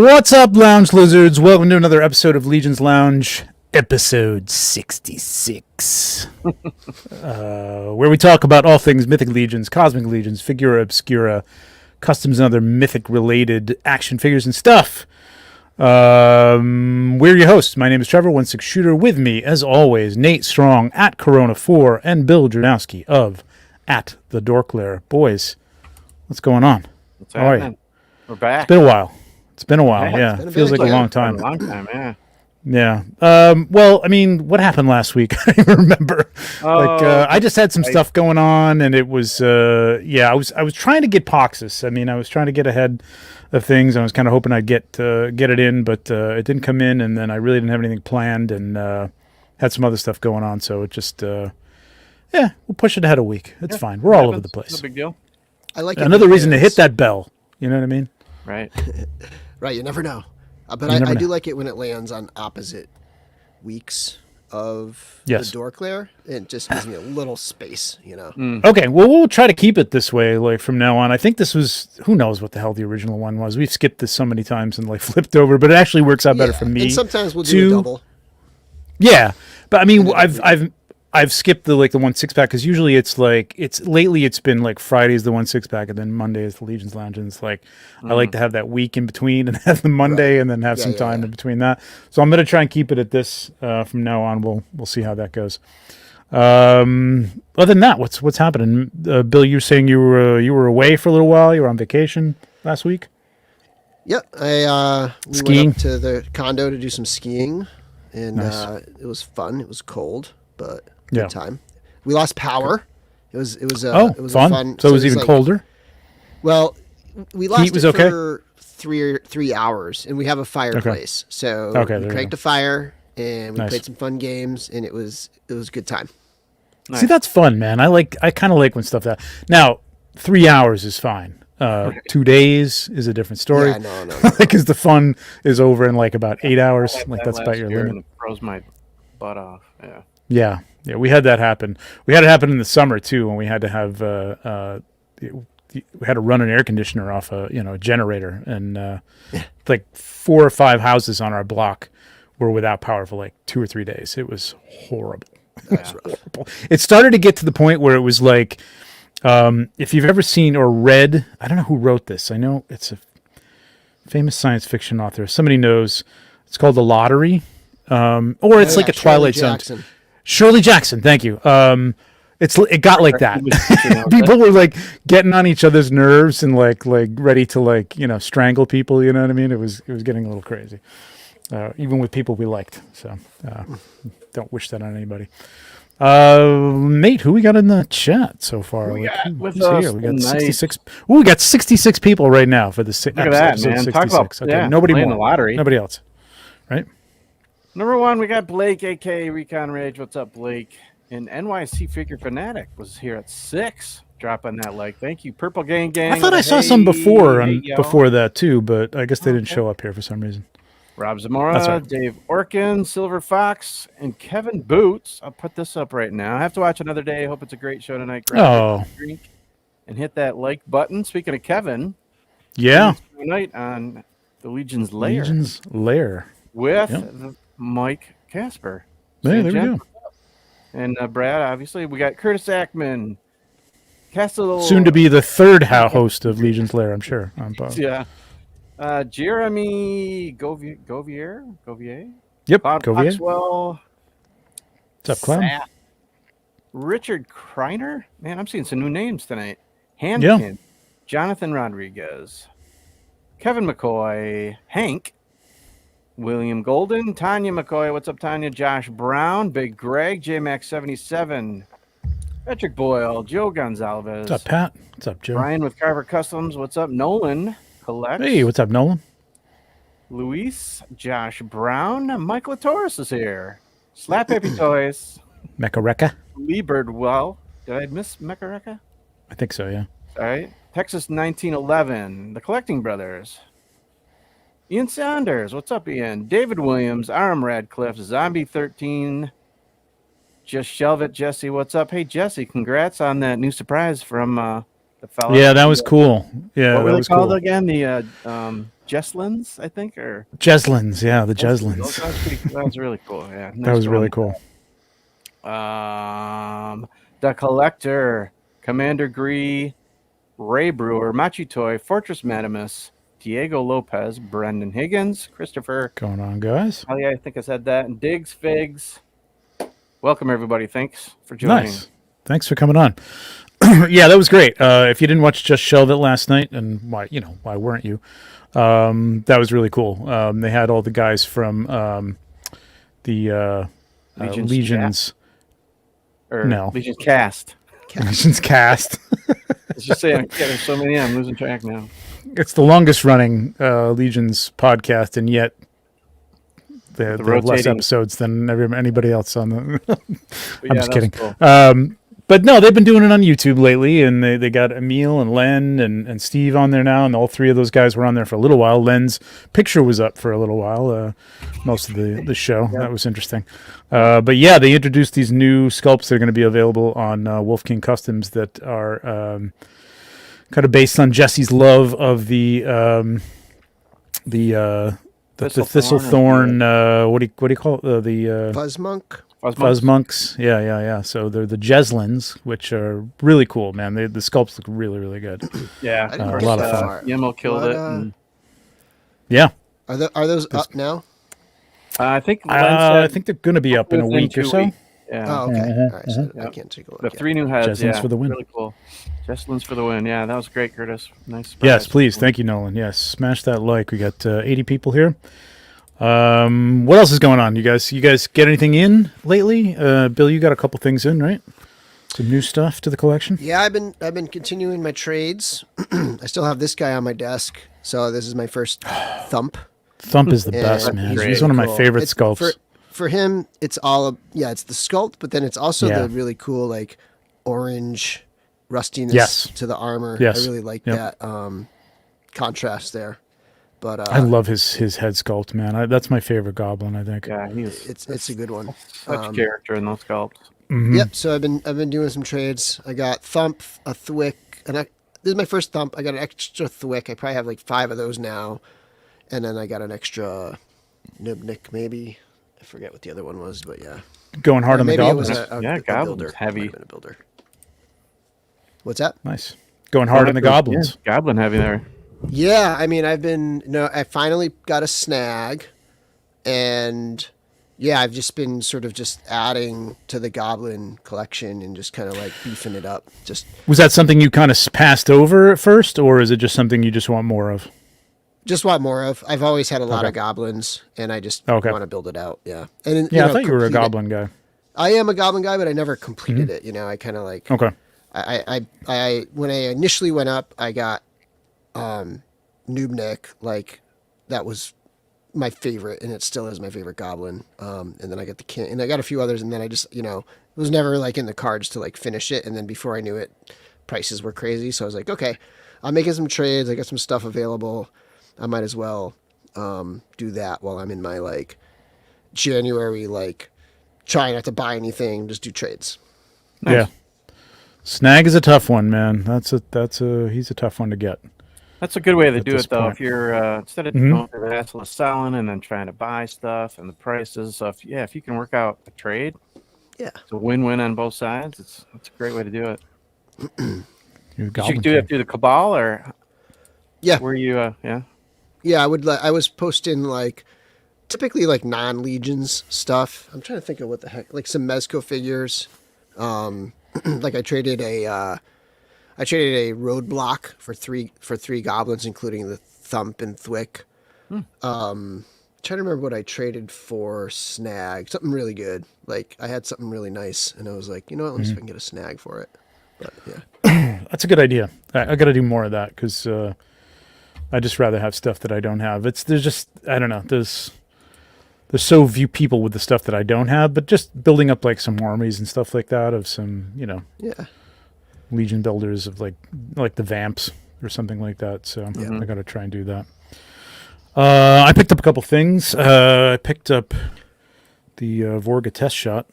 What's up, Lounge Lizards? Welcome to another episode of Legions Lounge, episode 66, where we talk about all things Mythic Legions, Cosmic Legions, Figura Obscura, customs, and other Mythic-related action figures and stuff. We're your hosts. My name is Trevor, 1/6 Shooter. With me, as always, Nate Strong, at Corona4, and Bill Jernowski of at the Dorklair. Boys, what's going on? What's happening? We're back. It's been a while. Yeah. It feels like a long time. A long time, yeah. Yeah. Well, I mean, what happened last week? I don't even remember. I just had some stuff going on, and it was, I was trying to get Poxxus. I mean, I was trying to get ahead of things. I was kind of hoping I'd get it in, but it didn't come in, and then I really didn't have anything planned, and had some other stuff going on. So it just, we'll push it ahead a week. It's fine. We're all over the place. No big deal. I like another reason to hit that bell. You know what I mean? Right. Right, you never know. But I do like it when it lands on opposite weeks of the Dorklair. It just gives me a little space, you know. Okay, well, we'll try to keep it this way, like from now on. I think this was, who knows what the hell the original one was. We've skipped this so many times and like flipped over, but it actually works out better for me. And sometimes we'll do a double. Yeah, but I mean, I've skipped the 1 6-pack because usually lately it's been like Friday's the 1 6-pack and then Monday is the Legions Lounge, and it's like I like to have that week in between and have the Monday and then have some time in between that. So I'm gonna try and keep it at this from now on. We'll see how that goes. Other than that, what's happening? Bill, you were saying you were away for a little while. You were on vacation last week. Yep, we went up to the condo to do some skiing, and nice. It was fun. It was cold, but good time. We lost power. It was fun. Fun. So it was even colder. Well, we lost Heat was it okay? for three hours, and we have a fireplace. So we cranked a fire and we played some fun games, and it was a good time. Nice. See, that's fun, man. I kind of like when stuff that. Now, 3 hours is fine. 2 days is a different story. Yeah, no. Because the fun is over in like about 8 hours. Like that's about your limit. And it froze my butt off. Yeah. Yeah, we had that happen. We had it happen in the summer too, when we had to have we had to run an air conditioner off a generator, and like 4 or 5 houses on our block were without power for like 2 or 3 days. It was horrible. Horrible. It started to get to the point where it was like, if you've ever seen or read, I don't know who wrote this. I know it's a famous science fiction author. Somebody knows. It's called The Lottery, or it's like a Twilight Zone. Shirley Jackson, thank you. It got like that. People were like getting on each other's nerves and like ready to strangle people. You know what I mean? It was getting a little crazy, even with people we liked. So don't wish that on anybody. Nate, who we got in the chat so far? We got 66. Ooh, we got 66 people right now for the Look at that, man. 66. Talk about nobody more. The lottery. Nobody else, right? Number 1, we got Blake, a.k.a. Recon Rage. What's up, Blake? And NYC Figure Fanatic was here at 6. Dropping that like. Thank you, Purple Gang. I thought I saw some before that too, but I guess they didn't show up here for some reason. Rob Zamora, Dave Orkin, Silver Fox, and Kevin Boots. I'll put this up right now. I have to watch another day. I hope it's a great show tonight. Grab a drink and hit that like button. Speaking of Kevin, tonight on the Legion's Lair. With Mike Casper. Hey, there we go. And Brad, obviously. We got Curtis Ackman. Castle. Soon to be the third host of Legion's Lair, I'm sure. Yeah. Jeremy Govier? Yep, Bob Govier. Maxwell. What's up, Clown? Richard Kreiner. Man, I'm seeing some new names tonight. Hampton. Jonathan Rodriguez. Kevin McCoy. Hank. William Golden, Tanya McCoy. What's up, Tanya? Josh Brown, Big Greg, JMax77, Patrick Boyle, Joe Gonzalez. What's up, Pat? What's up, Joe? Brian with Carver Customs. What's up, Nolan? Collects. Hey, what's up, Nolan? Luis, Josh Brown, Michael Torres is here. Slap Happy Toys. Mecha Recca. Lee Birdwell. Did I miss Mecha Recca? I think so, yeah. All right. Texas 1911, The Collecting Brothers. Ian Saunders, what's up, Ian? David Williams, Aram Radcliffe, Zombie 13, Just Shelve It, Jesse, what's up? Hey, Jesse, congrats on that new surprise from The fellow. Yeah, that was cool. Yeah, what were that they was called cool. again? The Jesslins, I think, or Jeslins, yeah, the Jeslins. That was really cool. Yeah, That was really cool. The Collector, Commander Gree, Ray Brewer, Machi Toy, Fortress Madamus, Diego Lopez, Brendan Higgins, Christopher. Going on, guys. Oh yeah, I think I said that. And Diggs Figs. Welcome everybody. Thanks for joining. Nice. Thanks for coming on. Yeah, that was great. If you didn't watch Just Shelve It last night, and why weren't you? That was really cool. They had all the guys from the Legions. Legions Cast. Legions Cast. Let's just say there's so many. I'm losing track now. It's the longest running Legions podcast, and yet they have less episodes than anybody else on the. I'm just kidding. Cool. But no, they've been doing it on YouTube lately, and they got Emil and Len and Steve on there now, and all three of those guys were on there for a little while. Len's picture was up for a little while, most of the show. Yeah. That was interesting. But yeah, they introduced these new sculpts that are going to be available on Wolf King Customs that are kind of based on Jesse's love of the Thistle Thorn. What do you call it? The Fuzzmonk. Fuzzmonks. Yeah. So they're the Jeslins, which are really cool, man. The sculpts look really, really good. Yeah, a lot of fun. Yemo killed it. Yeah. Are those up now? I think they're going to be up in a week or so. Yeah. Oh, okay. All right, so I can't take a look. The 3 new heads. Jeslins for the win. Really cool. Jeslins for the win. Yeah, that was great, Curtis. Nice. Surprise. Yes, please. Thank you, Nolan. Yes, smash that like. We got 80 people here. What else is going on? You guys get anything in lately? Bill, you got a couple things in, right? Some new stuff to the collection? Yeah, I've been continuing my trades. I still have this guy on my desk. So this is my first Thump. Thump is the best, man. He's one of my favorite sculpts. For him, it's it's the sculpt, but then it's also the really cool like orange rustiness to the armor. Yes. I really like that contrast there. But I love his head sculpt, man. That's my favorite goblin, I think. Yeah, it's a good one. Such character in those sculpts. Mm-hmm. Yep. So I've been doing some trades. I got Thump, a Thwick, and this is my first Thump. I got an extra Thwick. I probably have like 5 of those now, and then I got an extra Nubnik maybe. I forget what the other one was, but yeah. Going hard on the goblins. Goblins heavy. A builder. What's that? Nice. Going hard on the goblins. Yeah, goblin heavy there. Yeah, I mean, I finally got a snag, and yeah, I've just been sort of just adding to the goblin collection and just kind of like beefing it up. Was that something you kind of passed over at first, or is it just something you just want more of? Just want more of. I've always had a lot of goblins, and I just want to build it out. Yeah, and I thought you were a goblin guy. I am a goblin guy, but I never completed it. I kind of like. Okay. I when I initially went up, I got Nubnik, like that was my favorite, and it still is my favorite goblin. And then I got the king, and I got a few others, and then I just it was never like in the cards to like finish it. And then before I knew it, prices were crazy, so I was like, okay, I'm making some trades. I got some stuff available. I might as well do that while I'm in my like January, like trying not to buy anything, just do trades. Nice. Yeah. Snag is a tough one, man. He's a tough one to get. That's a good way to do it, though. If you're instead of going through the hassle of selling and then trying to buy stuff and the prices, so if you can work out a trade, it's a win-win on both sides. It's a great way to do it. You can do it through the Cabal, or where you I would. I was posting like typically like non-Legions stuff. I'm trying to think of what the heck, like some Mezco figures. Like I traded a roadblock for three goblins, including the Thump and Thwick. Trying to remember what I traded for snag. Something really good. Like I had something really nice, and I was like, you know what? Let me see if I can get a snag for it. But yeah, that's a good idea. I got to do more of that because I just rather have stuff that I don't have. There's just I don't know. There's so few people with the stuff that I don't have, but just building up like some armies and stuff like that of some, Legion builders of like the Vamps or something like that. So I got to try and do that. I picked up a couple things. I picked up the Vorga test shot.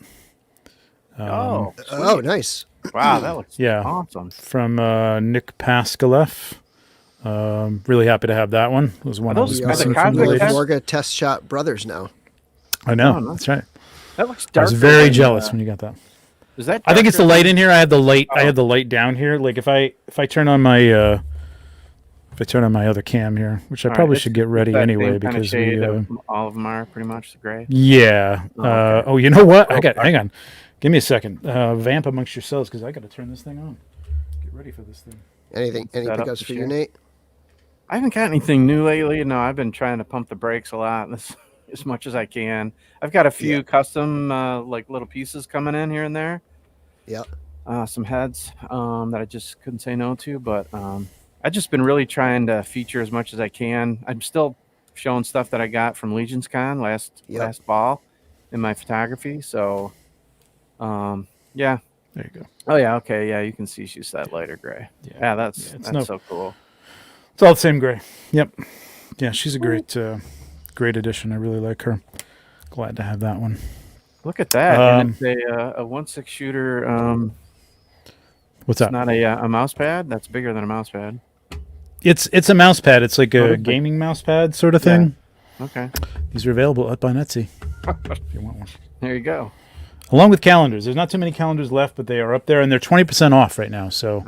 Oh, Oh, nice. wow, that looks Yeah. awesome. From Nick Paskaleff. Really happy to have that one. It was one I those- was We are missing the from the Cosmic latest. Morga Test Shot Brothers now. I know. Oh, no. That's right. That looks I dark. was very jealous when you got that. Is that? I think it's the darker light than- in here. I had the light. I Oh. had the light down here. Like if I turn on my other cam here, which I All right, probably it's- should get ready that anyway same kinda because shade we. of all of them are pretty much the gray. Yeah. Oh, okay. Oh, you know what? Hang on. Give me a second. Vamp amongst yourselves because I got to turn this thing on. Get ready for this thing. Any Set up pickups the for you, share. Nate? I haven't got anything new lately. No, I've been trying to pump the brakes a lot as much as I can. I've got a few custom like little pieces coming in here and there. Yep. Some heads that I just couldn't say no to, but I've just been really trying to feature as much as I can. I'm still showing stuff that I got from Legions Con last fall in my photography. So, yeah. There you go. Oh yeah, okay, yeah. You can see she's that lighter gray. Yeah, that's so cool. It's all the same gray. Yep. Yeah, she's a great addition. I really like her. Glad to have that one. Look at that. And it's a 1.6 shooter. What's It's up? not a mouse pad. That's bigger than a mouse pad. It's a mouse pad. It's like Oh, a is it? gaming mouse pad sort of thing. Okay. These are available up on Etsy if you want one. There you go. Along with calendars. There's not too many calendars left, but they are up there, and they're 20% off right now. So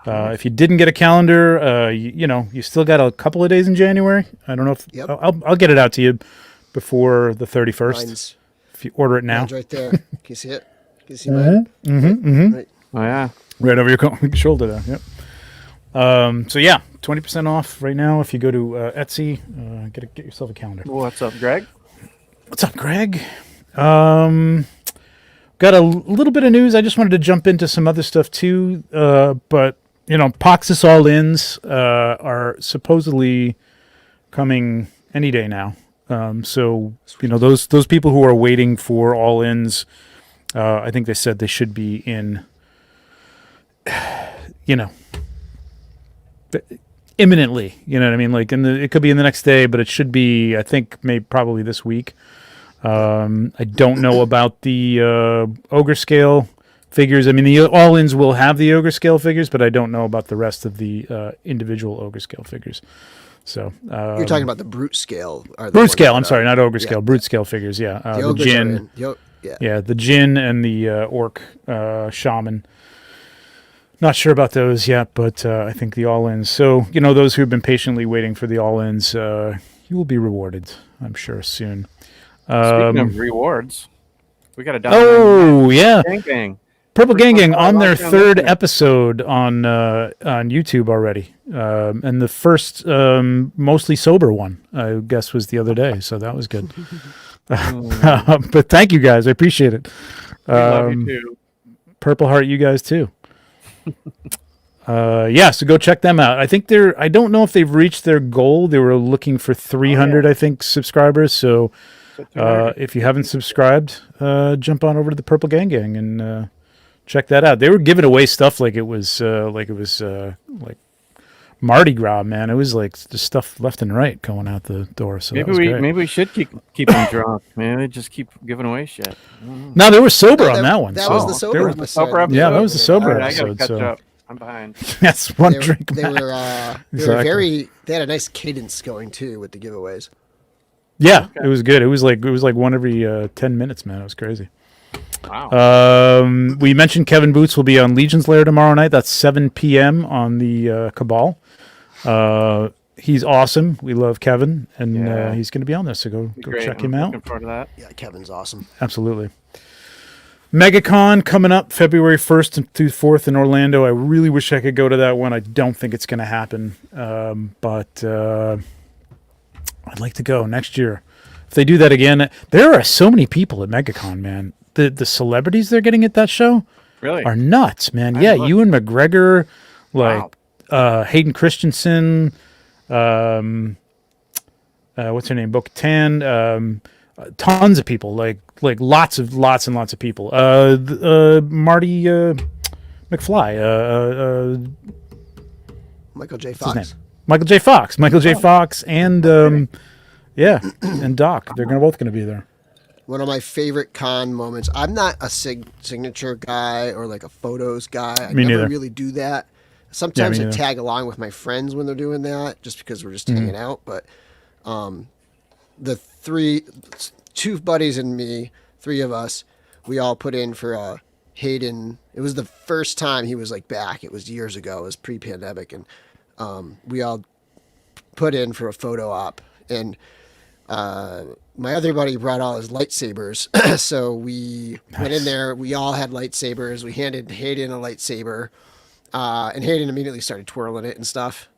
if you didn't get a calendar, you still got a couple of days in January. I don't know if I'll get it out to you before the 31st. Mine's If you order it now. there. Can you see it? Can you see mine? Right. Oh yeah. Right over your shoulder there. Yep. So yeah, 20% off right now if you go to Etsy. Get yourself a calendar. What's up, Greg? What's up, Greg? Got a little bit of news. I just wanted to jump into some other stuff too. But Poxxus all-ins are supposedly coming any day now. So those people who are waiting for all-ins, I think they said they should be in. Imminently, you know what I mean? Like it could be in the next day, but it should be, I think, probably this week. I don't know about the ogre scale figures. I mean, the all-ins will have the ogre scale figures, but I don't know about the rest of the individual ogre scale figures. So You're talking about the brute scale. brute scale. I'm sorry, not ogre scale. Brute scale figures. Yeah, The the ogres Jinn. are in. Yeah, the Jinn and the orc shaman. Not sure about those yet, but I think the all-ins. So, those who have been patiently waiting for the all-ins, you will be rewarded, I'm sure, soon. Speaking of rewards, we got a dollar. Oh, yeah. Gang Gang. Purple Gang Gang First on their lockdown third listener. episode on YouTube already. And the first mostly sober one, I guess, was the other day. So that was good. But thank you, guys. I appreciate it. We love you too. Purple Heart, you guys too. So go check them out. I think I don't know if they've reached their goal. They were looking for 300, I think, subscribers. So if you haven't subscribed, jump on over to the Purple Gang Gang and check that out. They were giving away stuff like it was like Mardi Gras, man. It was like just stuff left and right going out the door. So Maybe we should keep them drunk. Maybe just keep giving away shit. No, they were sober on that one. That was the so sober they were- episode. Sober episode? Yeah, that was the sober All right, I gotta episode. catch So up. I'm behind. that's one They were, drink. they back. were, they Exactly. were very. They had a nice cadence going too with the giveaways. Yeah, it was good. It was like one every 10 minutes, man. It was crazy. Wow. We mentioned Kevin Boots will be on Legion's Lair tomorrow night. That's 7 p.m. on the Cabal. He's awesome. We love Kevin, and Yeah. he's going to be on there. So go Great. check I'm him out. Looking forward to that. Yeah, Kevin's awesome. Absolutely. MegaCon coming up February 1st through 4th in Orlando. I really wish I could go to that one. I don't think it's going to happen, but I'd like to go next year. If they do that again, there are so many people at MegaCon, man. The celebrities they're getting at that show Really? are nuts, man. I Yeah, looked. Ewan McGregor, like Wow. Hayden Christensen, what's her name, Bo-Katan, tons of people, like lots and lots of people. Marty McFly, Michael J. what's his Fox. name? Michael J. Fox, and and Doc. They're both gonna be there. One of my favorite con moments. I'm not a signature guy or like a photos guy. I Me never neither. really do that. Yeah, Sometimes me I neither. tag along with my friends when they're doing that, just because we're just hanging out. But the two buddies and me, three of us, we all put in for Hayden. It was the first time he was like back. It was years ago. It was pre-pandemic, and we all put in for a photo op. And my other buddy brought all his lightsabers, so we went in there. We all had lightsabers. We handed Hayden a lightsaber, and Hayden immediately started twirling it and stuff.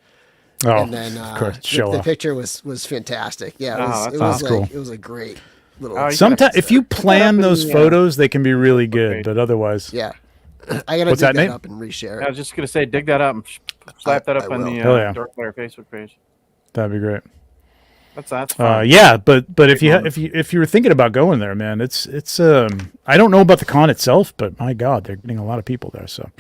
Oh, And then of course, show the off. picture was fantastic. Yeah, Oh, it that's was like cool. it was a great little. Oh, you Sometimes, if you plan in those the, photos, they can be really good, page. but otherwise, Yeah, I gotta What's dig that, that Nate? up and reshare I it. was just gonna say, dig that up and slap that I up on will. the Hell yeah. Dark Player Facebook page. that'd be great. That's fun. Yeah, but if Big you moment. if you were thinking about going there, man, it's I don't know about the con itself, but my God, they're getting a lot of people there, so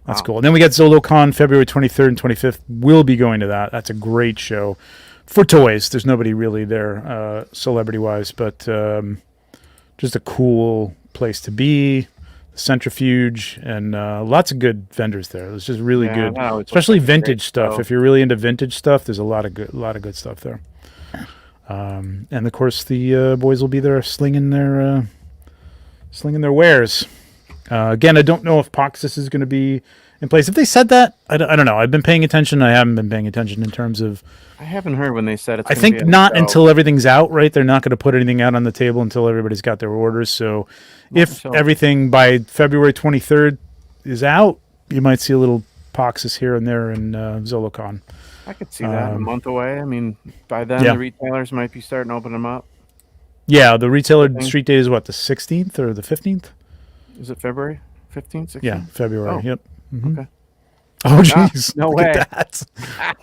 that's Wow. cool. And then we got ZoloCon February 23rd and 25th. We'll be going to that. That's a great show for toys. There's nobody really there, celebrity wise, but just a cool place to be. Centrifuge and lots of good vendors there. It was just really Yeah, good, that always looks especially like a great vintage stuff. show. If you're really into vintage stuff, there's a lot of good stuff there. And of course, the boys will be there slinging their wares. Again, I don't know if Poxxus is going to be in place. If they said that, I don't know. I've been paying attention. I haven't been paying attention in terms of. I haven't heard when they said it's. I gonna think be at not the show. until everything's out, right? They're not going to put anything out on the table until everybody's got their orders. So if until- everything by February 23rd is out, you might see a little Poxxus here and there in ZoloCon. I could see that a month away. I mean, by then Yeah. the retailers might be starting to open them up. Yeah, the retailer Okay. street date is what, the 16th or the 15th? Is it February 15th, 16th? Yeah, February. Oh, Yep. Mhm. okay. Oh, jeez. no Look way. at that.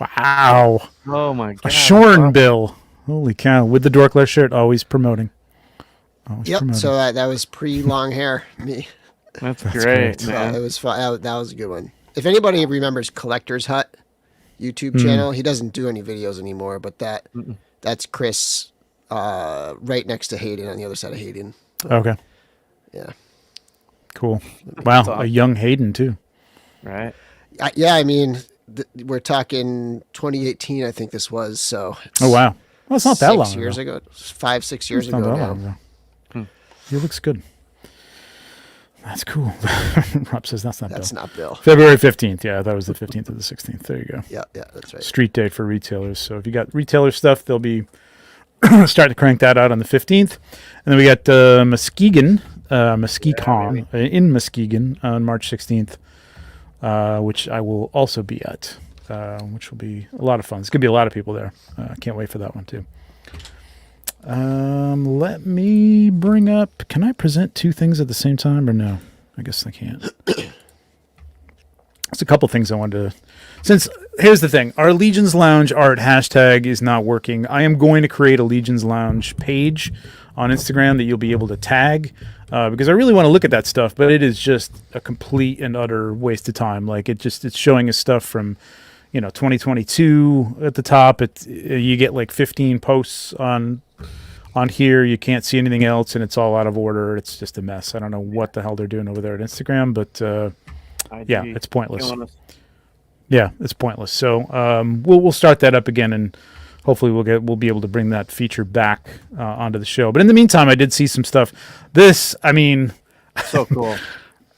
Wow. Oh my A god. Shorn Wow. bill. Holy cow. With the Dorkler shirt, always promoting. Always Yep. promoting. So that was pre-long hair. Me. That's great. great, So man. it was fun. That was a good one. If anybody remembers Collector's Hut YouTube channel, he doesn't do any videos anymore, but that's Chris right next to Hayden on the other side of Hayden. Okay. Yeah. Cool. Wow. awesome. A young Hayden, too. Right. Yeah, I mean, we're talking 2018, I think this was. So it's Oh, wow. Well, it's not that 6 long years ago. ago. 5-6 years It's not ago that now. long ago. He looks good. That's cool. Rob says that's not That's Bill. not Bill. February 15th. Yeah, that was the 15th or the 16th. There you go. Yeah, that's right. Street day for retailers. So if you got retailer stuff, they'll be starting to crank that out on the 15th. And then we got Muskegon, Muskecon in Muskegon on March 16th, which I will also be at, which will be a lot of fun. There's going to be a lot of people there. I can't wait for that one too. Let me bring up, can I present two things at the same time or no? I guess I can't. There's a couple things I wanted to, here's the thing, our Legions Lounge art hashtag is not working. I am going to create a Legions Lounge page on Instagram that you'll be able to tag, because I really want to look at that stuff, but it is just a complete and utter waste of time. Like it's showing us stuff from, 2022 at the top. You get like 15 posts on here. You can't see anything else, and it's all out of order. It's just a mess. I don't know what the hell they're doing over there at Instagram, but yeah, IG it's pointless. killing us. Yeah, it's pointless. So we'll start that up again, and hopefully we'll be able to bring that feature back onto the show. But in the meantime, I did see some stuff. So cool.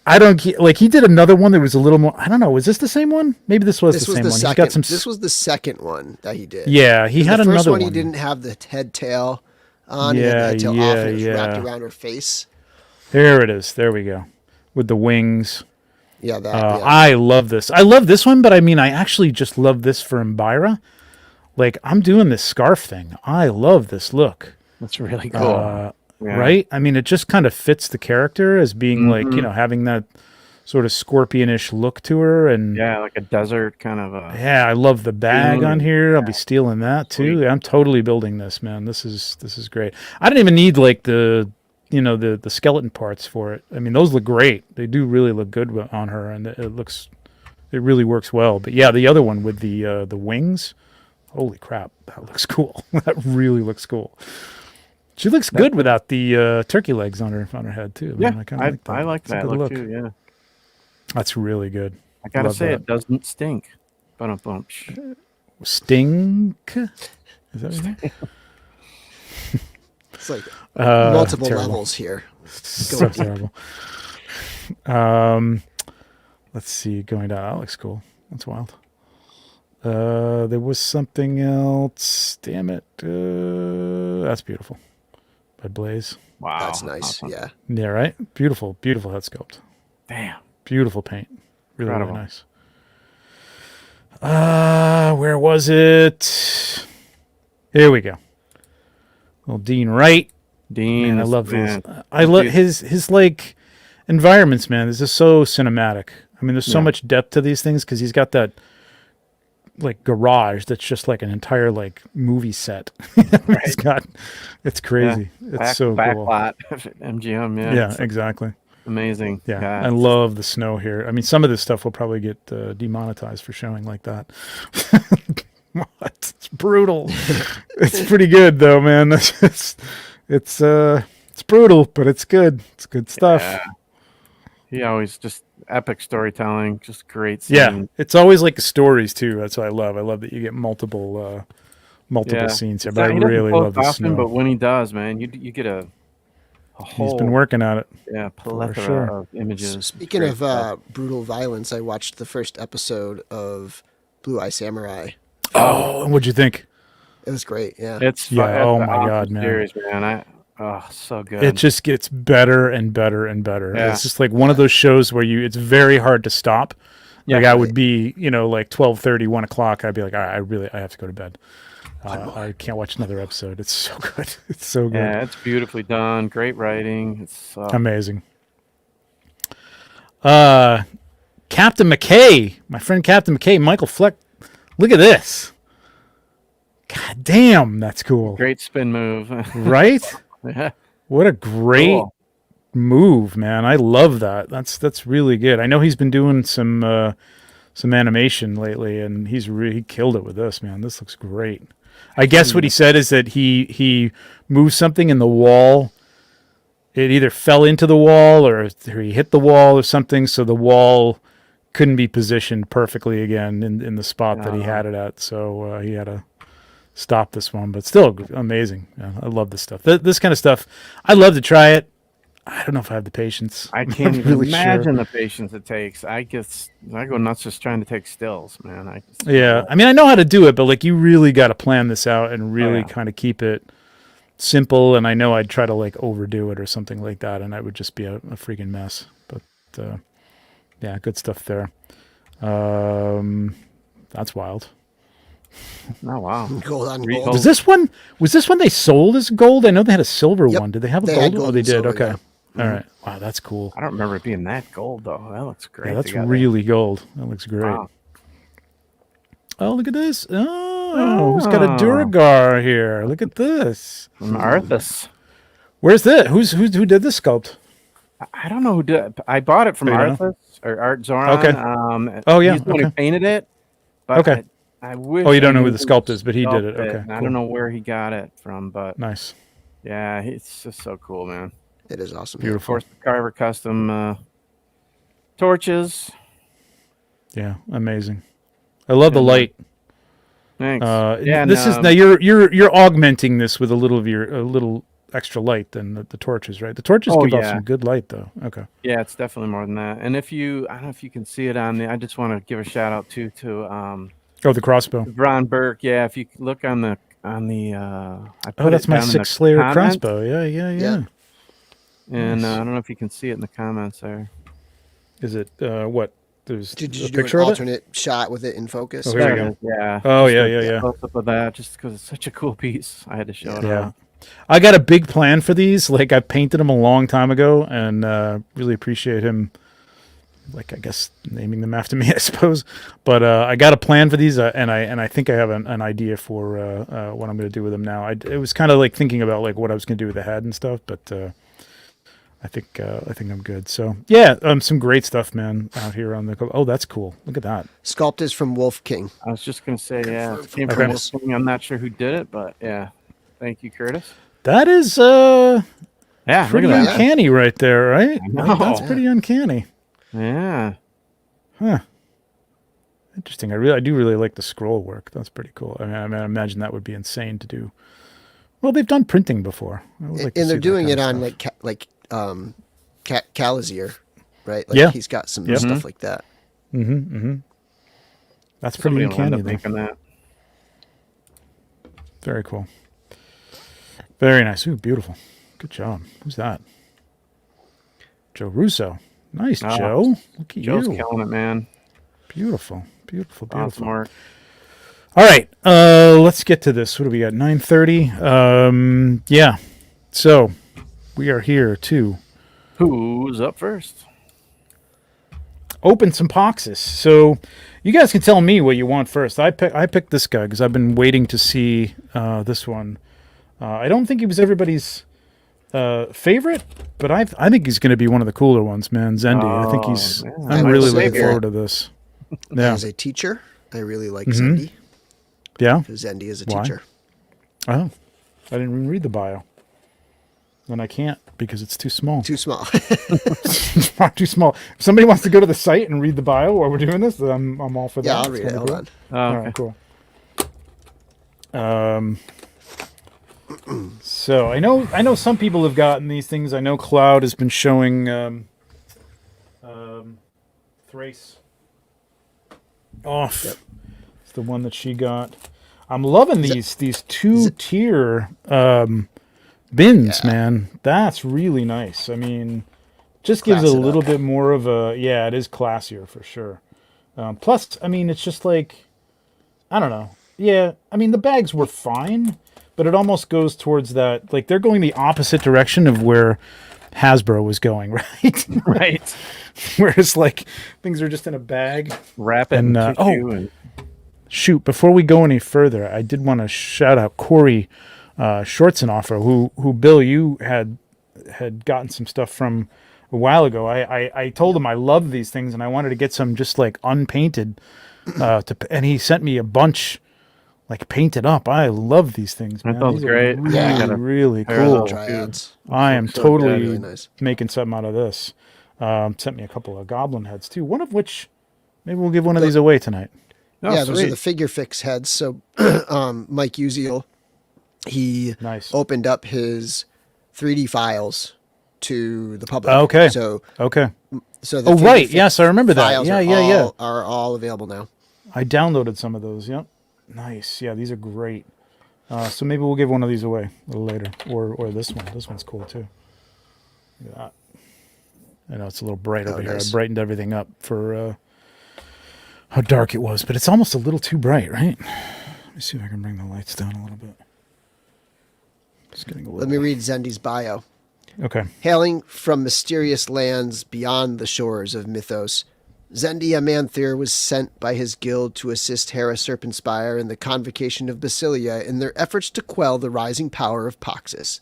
I don't like. He did another one that was a little more. I don't know. Was this the same one? Maybe this was This the was same the one. second. He's got some. This was the second one that he did. Yeah, he had the first another one. one. He didn't have the head tail on. He had the Yeah, head tail off, and it was wrapped yeah. around her face. There it is. There we go. With the wings. Yeah, that. Yeah. I love this. I love this one, but I mean, I actually just love this for Mbira. Like, I'm doing this scarf thing. I love this look. That's really cool. Yeah. Right? I mean, it just kind of fits the character as being like, having that sort of scorpionish look to her. And Yeah, like a desert kind of a. yeah, I love the bag on here. I'll be stealing that too. Sweet. I'm totally building this, man. This is great. I don't even need like the skeleton parts for it. I mean, those look great. They do really look good on her, and it really works well. But yeah, the other one with the wings, holy crap, that looks cool. That really looks cool. She looks good without the turkey legs on her head too. Yeah, Man. I kind of like that. I like It's a that good look too. Yeah, That's really good. I gotta Love say that. it doesn't stink. But Stink. Is that what you mean? It's like multiple terrible. levels here. So terrible. Let's see. Going down. That looks cool. That's wild. There was something else. Damn it. That's beautiful. By Blaze. wow, That's nice. awesome. Yeah. Yeah, right? Beautiful head sculpt. Damn. Beautiful paint. Really, Incredible. really nice. Where was it? Here we go. Well, Dean Wright. Dean, Man, I love man. these. I love his like environments, man. This is so cinematic. I mean, there's so much depth to these things because he's got that like garage that's just like an entire like movie set. He's got, it's crazy. It's so back cool. lot MGM. Yeah, Yeah, it's exactly. amazing. Yeah, God. I love the snow here. I mean, some of this stuff will probably get demonetized for showing like that. What? It's brutal. It's pretty good though, man. It's brutal, but it's good. It's good stuff. Yeah. He always just epic storytelling, just great scene. Yeah, it's always like stories too. That's what I love. I love that you get multiple scenes here. But I He doesn't really post love the often, snow. but when he does, man, you get a whole He's been working at it. plethora sure. of images. Speaking Great of stuff. brutal violence, I watched the first episode of Blue Eye Samurai. Oh, and what'd you think? It was great. Yeah. It's Yeah, it's oh an my awesome God, man. series, man. So good. It just gets better and better and better. Yeah. It's just like one of those shows where it's very hard to stop. Like I would be, like 12:30, 1 o'clock. I'd be like, all right, I have to go to bed. I can't watch another episode. It's so good. It's so good. Yeah, it's beautifully done. Great writing. It's Amazing. Captain McKay, my friend Captain McKay, Michael Fleck. Look at this. God damn, that's cool. great spin move. Right? Yeah. What a great Cool. move, man. I love that. That's really good. I know he's been doing some animation lately, and he killed it with this, man. This looks great. I guess what he said is that he moved something in the wall. It either fell into the wall or he hit the wall or something, so the wall couldn't be positioned perfectly again in the spot that he had it at. So he had to stop this one, but still amazing. Yeah, I love this stuff. This kind of stuff, I love to try it. I don't know if I have the patience. I can't I'm even really imagine sure. the patience it takes. I go nuts just trying to take stills, man. Yeah, I mean, I know how to do it, but like you really got to plan this out and really kind of keep it simple. And I know I'd try to like overdo it or something like that, and I would just be a freaking mess. But yeah, good stuff there. That's wild. Oh wow. Gold on Reed gold. Holt. Was this one they sold as gold? I know they had a silver Yep. one. Did they have a They gold had one? gold Oh, they and did. silver, Okay. yeah. All right. Wow, that's cool. I don't remember it being that gold though. That looks great. Yeah, that's together. really gold. That looks great. Wow. Oh, look at this. Oh, who's got a Duragar here? Look at this. From Arthas. Where's this? Who did this sculpt? I don't know who did. I bought it from Oh, you don't Arthas or Art Zoran. Okay. Oh, yeah, He's the one who okay. painted it. But Okay. I wish. Oh, you don't I know knew who the sculpt is, but he did it. sculpted Okay, and I cool. don't know where he got it from, but Nice. yeah, it's just so cool, man. It is awesome. Of Beautiful. course, the Carver custom torches. Yeah, amazing. I love the And, light. Thanks. This is now you're augmenting this with a little extra light than the torches, right? The torches Oh, give off yeah. some good light, though. Okay. Yeah, it's definitely more than that. And I don't know if you can see it on the. I just want to give a shout out to Oh, the crossbow. Ron Burke. Yeah, if you look on the. I put Oh, that's it my down in the 6-layer comments, crossbow. Yeah. Yeah. And Nice. I don't know if you can see it in the comments there. Is it what? There's Did a you do an picture of it? alternate shot with it in focus? Oh, here we There go. it is, yeah. Oh, Just yeah, a yeah, yeah. close-up of that, just because it's such a cool piece. I had to show it Yeah. off. I got a big plan for these. Like I painted them a long time ago, and really appreciate him. Like I guess naming them after me, I suppose. But I got a plan for these, and I think I have an idea for what I'm going to do with them now. It was kind of like thinking about like what I was going to do with the head and stuff, but I think I'm good. So yeah, some great stuff, man, out here on the. Oh, that's cool. Look at that. Sculpt is from Wolf King. I was just going to say, yeah, it came Okay. from Wolfgang. I'm not sure who did it, but yeah. Thank you, Curtis. That is Yeah, pretty look at that. uncanny right there, right? I know. That's pretty uncanny. Yeah. Huh. Interesting. I do really like the scroll work. That's pretty cool. I imagine that would be insane to do. Well, they've done printing before. I would like to And see they're that doing kind it of on stuff. Calazier, right? Like Yeah. he's got some Yeah. stuff like that. That's pretty Somebody will end uncanny, up though. making that. Very cool. Very nice. Ooh, beautiful. Good job. Who's that? Joe Russo. Nice, Oh, Joe. Look at Joe's you. killing it, man. Beautiful. Beautiful, Awesome beautiful. work. All right. Let's get to this. What do we got? 9:30. Yeah. So we are here to Who's up first? open some Poxxus. So you guys can tell me what you want first. I picked this guy because I've been waiting to see this one. I don't think he was everybody's favorite, but I think he's going to be one of the cooler ones, man. Zendi. I think he's. man. I'm I really will looking say forward to this. Yeah. As a teacher, I really like Mhm. Zendi. Yeah. Because Zendi is a Why? teacher. Oh, I didn't even read the bio, and I can't because it's too small. Too small. It's not too small. If somebody wants to go to the site and read the bio while we're doing this, I'm all for that. Yeah, I'll It's read it. kinda Hold cool. on. Oh, All okay. right, cool. So I know some people have gotten these things. I know Cloud has been showing Thyce off. It's the one that she got. I'm loving these two-tier bins, Yeah. man. That's really nice. I mean, just gives Class it a it little up. bit more of a, yeah, it is classier for sure. Plus, I mean, it's just like, I don't know. Yeah, I mean, the bags were fine, but it almost goes towards that, like, they're going the opposite direction of where Hasbro was going, right? Right. Whereas, like, things are just in a bag. Wrap it And, in tissue and Shoot, before we go any further, I did want to shout out Corey Shortsenoffer, who Bill, you had gotten some stuff from a while ago. I told him I love these things and I wanted to get some just like unpainted, and he sent me a bunch like painted up. I love these things, man. That sounds These are great. Really, Yeah. Gotta really pair cool. those. Dryads. I am So totally Really nice. making something out of this. Sent me a couple of goblin heads too. One of which maybe we'll give one of these away tonight. Oh, Yeah, those are sweet. the figure fix heads. So Mike Uziel, he Nice. opened up his 3D files to the public. Okay. So Okay. the Oh, figure right. fix Yes, I remember that. files Yeah, are yeah, all, yeah. are all available now. I downloaded some of those. Yep. Nice. Yeah, these are great. So maybe we'll give one of these away a little later, or this one. This one's cool too. Look at that. I know it's a little bright Oh, over here. nice. I brightened everything up for how dark it was, but it's almost a little too bright, right? Let me see if I can bring the lights down a little bit. Just getting a little. Let me read Zendi's bio. Okay. Hailing from mysterious lands beyond the shores of Mythos, Zendi Amanthir was sent by his guild to assist Hera Serpentspire in the convocation of Basilia in their efforts to quell the rising power of Poxxus.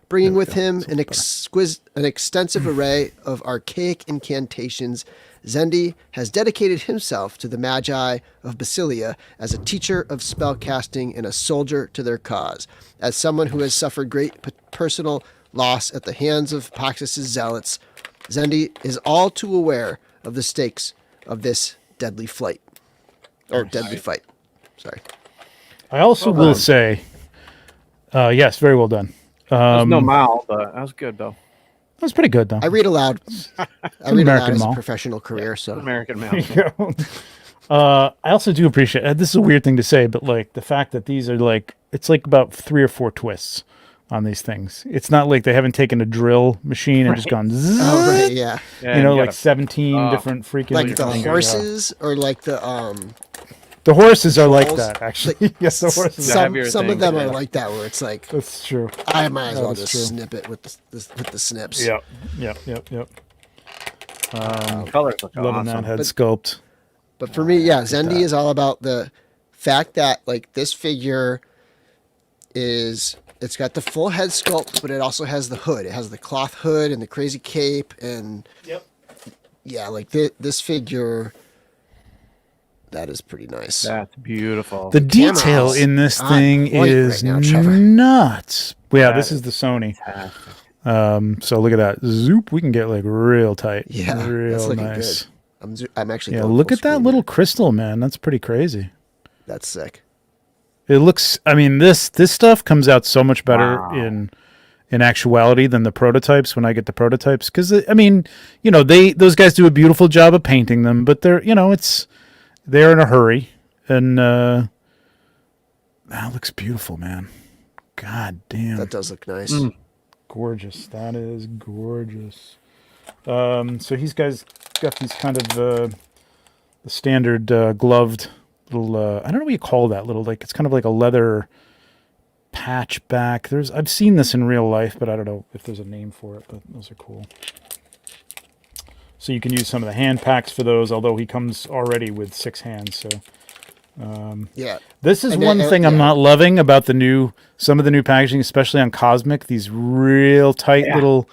Bringing with him an extensive array of archaic incantations, Zendi has dedicated himself to the Magi of Basilia as a teacher of spellcasting and a soldier to their cause. As someone who has suffered great personal loss at the hands of Poxxus' zealots, Zendi is all too aware of the stakes of this deadly fight. Deadly fight. Sorry. I also Well will done. say, yes, very well done. There's no mouth, but that was good though. That was pretty good though. I read aloud. I read American aloud as a Mall. professional career, so American There mouth. you go. I also do appreciate. This is a weird thing to say, but like the fact that these are like, it's like about 3 or 4 twists on these things. It's not like they haven't taken a drill machine and just gone. Zzz, oh right, yeah. Yeah, you know, you like gotta- 17 different freaking. Like the things. horses or like the The horses are like Trolls, that, actually. like, yes, the horses. The Are. heavier some of things, them yeah. are like that where it's like That's true. I might as That well is just true. snip it with the snips. Yep. Colors look Loving awesome. that head sculpt. But for me, yeah, Zendi is all about the fact that like this figure it's got the full head sculpt, but it also has the hood. It has the cloth hood and the crazy cape, and Yep. yeah, like this figure That is pretty nice. That's beautiful. The camera detail is in this on thing point is right now, Trevor. nuts. Well, yeah, That this is is the Sony. fantastic. So look at that. Zoop, we can get like real tight. Yeah, that's real looking nice. good. I'm actually. Yeah, going look full at that screen little here. crystal, man. That's pretty crazy. That's sick. It looks. I mean, this stuff comes out so much better Wow. in actuality than the prototypes when I get the prototypes, because I mean, you know, those guys do a beautiful job of painting them, but they're, you know, they're in a hurry, and that looks beautiful, man. God damn, That does look nice. gorgeous. That is gorgeous. So he's got these kind of the standard gloved little I don't know what you call that, little, like, it's kind of like a leather patch back. I've seen this in real life, but I don't know if there's a name for it, but those are cool. So you can use some of the hand packs for those, although he comes already with 6 hands. So Yeah. this is And one then, thing I'm yeah. not loving about some of the new packaging, especially on Cosmic. These real tight little,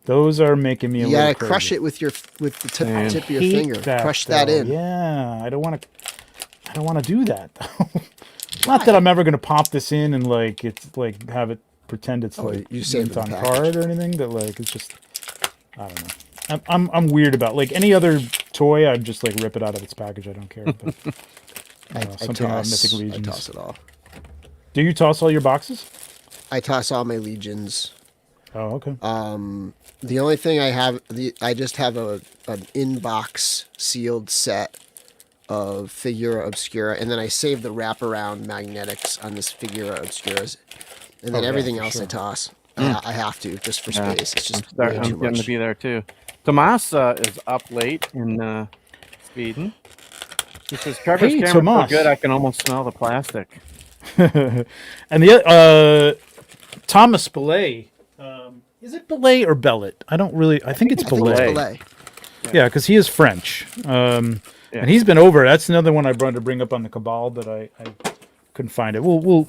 those are making me a You little gotta crazy. crush it with the tip of your Hate finger. that, Crush that though. in. Yeah, I don't want to do that, though. Not that I'm ever going to pop this in and like it's like have it pretend it's like you saved it's the on package. card or anything. That like it's just, I don't know. I'm weird about, like, any other toy. I'd just like rip it out of its package. I don't care. But, I something about Mythic toss. I Legions. toss it all. Do you toss all your boxes? I toss all my legions. Oh, okay. The only thing I just have an inbox sealed set of Figura Obscura, and then I save the wraparound magnetics on this Figura Obscuras, and then yeah, everything for else sure. I toss. I have to, just for space. It's just I'm way too getting to much. be there too. Tomas is up late in Sweden. He says, Trevor's Hey, camera's Tomas. so good I can almost smell the plastic. And the Thomas Belay. Is it Belay or Bellet? I don't really. I think it's I think Belay. it's Belay. Yeah, because he is French. And he's been over. That's another one I wanted to bring up on the Cabal, but I couldn't find it. We'll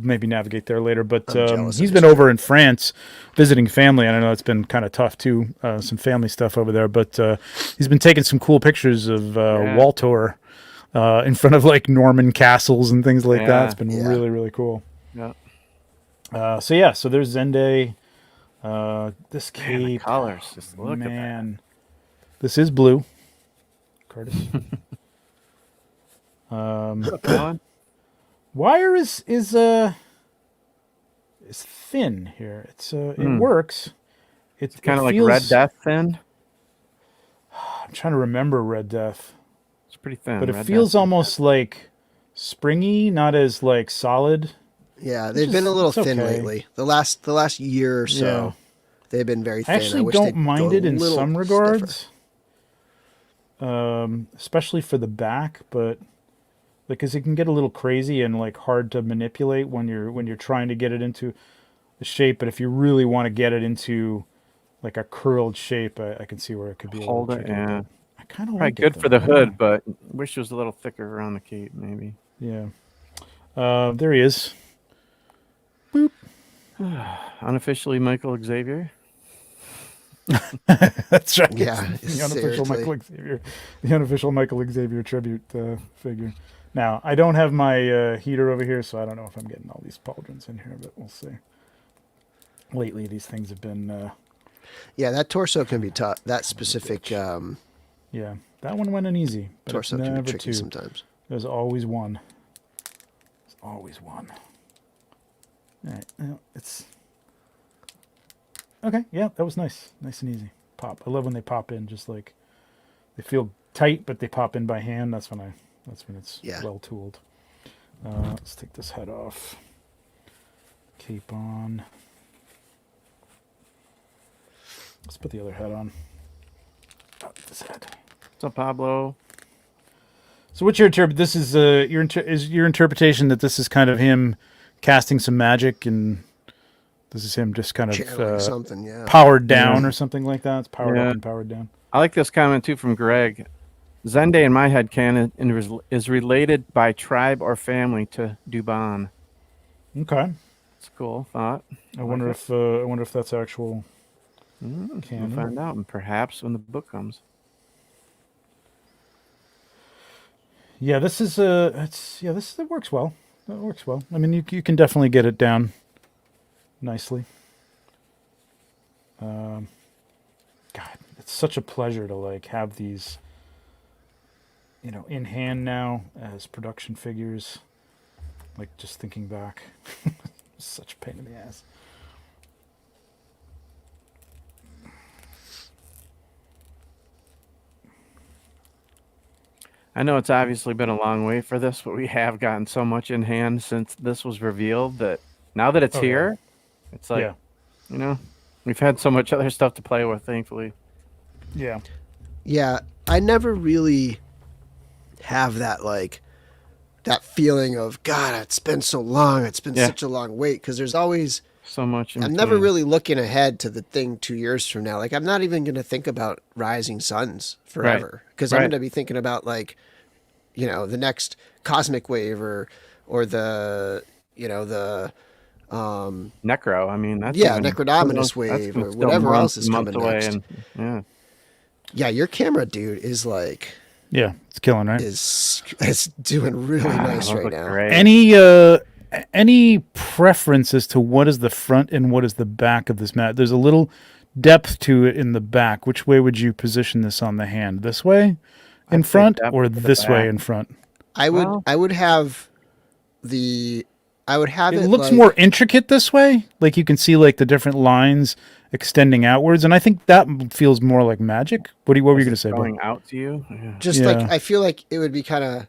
maybe navigate there later. But jealous he's of been this over in France visiting family. And I know it's been kind of tough too, some family stuff over there. But he's been taking some cool pictures of Waltor in front of like Norman castles and things like that. It's been really, really cool. Yeah. So there's Zendi. This Man, the cape, colors. Just look at man, this is blue. Curtis. that. Wire is thin here. It works. It's Kind of like Red Death thin. I'm trying to remember Red Death, It's pretty thin. but it Red feels Death. almost like springy, not as like solid. Yeah, they've been a little it's thin okay. lately. The last year or so, Yeah. they've been very thin. I actually wish don't they'd mind go it a in little some stiffer. regards, especially for the back, but because it can get a little crazy and like hard to manipulate when you're trying to get it into the shape. But if you really want to get it into like a curled shape, I can see where it could be Hold a it, little tricky. yeah. I kind of Probably like good it, for though. the I don't know. hood, but wish it was a little thicker around the cape, maybe. Yeah. There he is. Unofficially Michael Xavier. Yeah, That's right. The unofficial seriously. Michael Xavier, the unofficial Michael Xavier tribute figure. Now, I don't have my heater over here, so I don't know if I'm getting all these pauldrons in here, but we'll see. Lately, these things have been, Yeah, that torso can be tough. That specific yeah, that one went in easy, but torso it's can never be tricky two. sometimes. There's always one. There's always one. All right, well, it's okay. Yeah, that was nice, nice and easy. Pop. I love when they pop in. Just like they feel tight, but they pop in by hand. That's when it's well tooled. Let's take this head off. Cape on. Let's put the other head on. This head. What's up, Pablo? So what's your This is your interpretation that this is kind of him casting some magic, and this is him just kind Channeling of something, yeah. powered down or something like that. It's powered up and powered down. I like this comment too from Greg. Zendi in my head canon is related by tribe or family to Dubon. Okay. It's a cool thought. I wonder if that's actual We'll canon. find out, and perhaps when the book comes. Yeah, this is it works well. It works well. I mean, you can definitely get it down nicely. God, it's such a pleasure to like have these, in hand now as production figures. Like just thinking back, such a pain in the ass. I know it's obviously been a long way for this, but we have gotten so much in hand since this was revealed that now that it's here, it's like, we've had so much other stuff to play with, thankfully. Yeah. Yeah, I never really have that that feeling of God. It's been so long. It's been such a long wait because there's always so much. I'm never really looking ahead to the thing 2 years from now. Like I'm not even going to think about Rising Suns forever because I'm going to be thinking about the next Cosmic Wave or the Necro. I mean, that's Necrodominus Wave or whatever else is coming next. Yeah, your camera, dude, is like. Yeah, it's killing, right? It's doing really nice right now. Great. Any preference as to what is the front and what is the back of this mat? There's a little depth to it in the back. Which way would you position this on the hand? This way in front or this way in front? I would have it. It looks more intricate this way. Like you can see like the different lines extending outwards, and I think that feels more like magic. What were you going to say? Going out to you? Yeah. Just like I feel like it would be kind of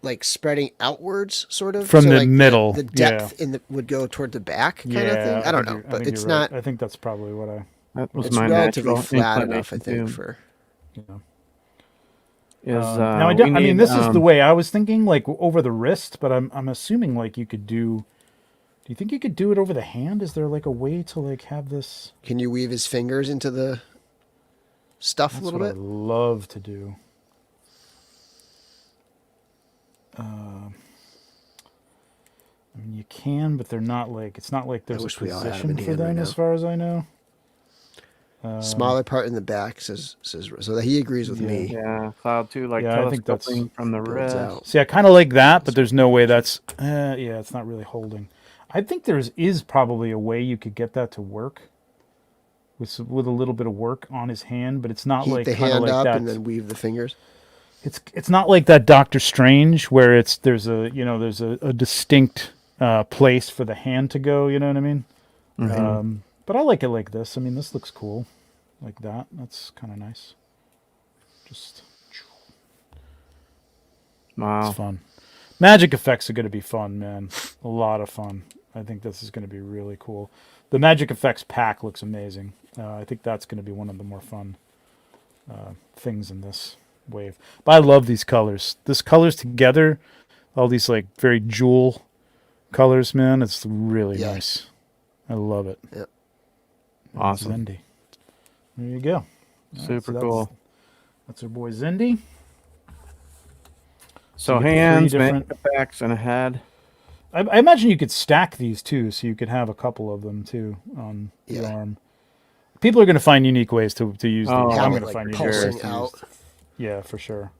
like spreading outwards, sort of from the middle. The depth would go toward the back, kind of thing. I don't know, but it's not. I think that's probably what I. That was it's my relatively flat enough, I think. For now, I mean, this is the way I was thinking, like over the wrist, but I'm assuming like you could do. Do you think you could do it over the hand? Is there like a way to like have this? Can you weave his fingers into the stuff a little bit? I'd love to do. I mean, you can, but they're not like it's not like there's a position for them, as far as I know. Smaller part in the back says so that he agrees with me. Yeah, cloud too, like I think that's from the wrist. See, I kind of like that, but there's no way that's. It's not really holding. I think there is probably a way you could get that to work with a little bit of work on his hand, but it's not Heat like the kind of hand like up that. and then weave the fingers. It's not like that Doctor Strange where there's a distinct place for the hand to go. You know what I mean? Mm-hmm. But I like it like this. I mean, this looks cool, like that. That's kind of nice. Just wow, it's fun. Magic effects are going to be fun, man. A lot of fun. I think this is going to be really cool. The Magic Effects pack looks amazing. I think that's going to be one of the more fun things in this wave. But I love these colors. This colors together, all these like very jewel colors, man. It's really nice. I love it. Yep. Awesome. Zendi. There you go. Super cool. That's our boy Zendi. So hands, magic effects, and a head. I imagine you could stack these too, so you could have a couple of them too on the arm. People are going to find unique ways to use these. I'm going to find unique ways to use. Yeah, for sure.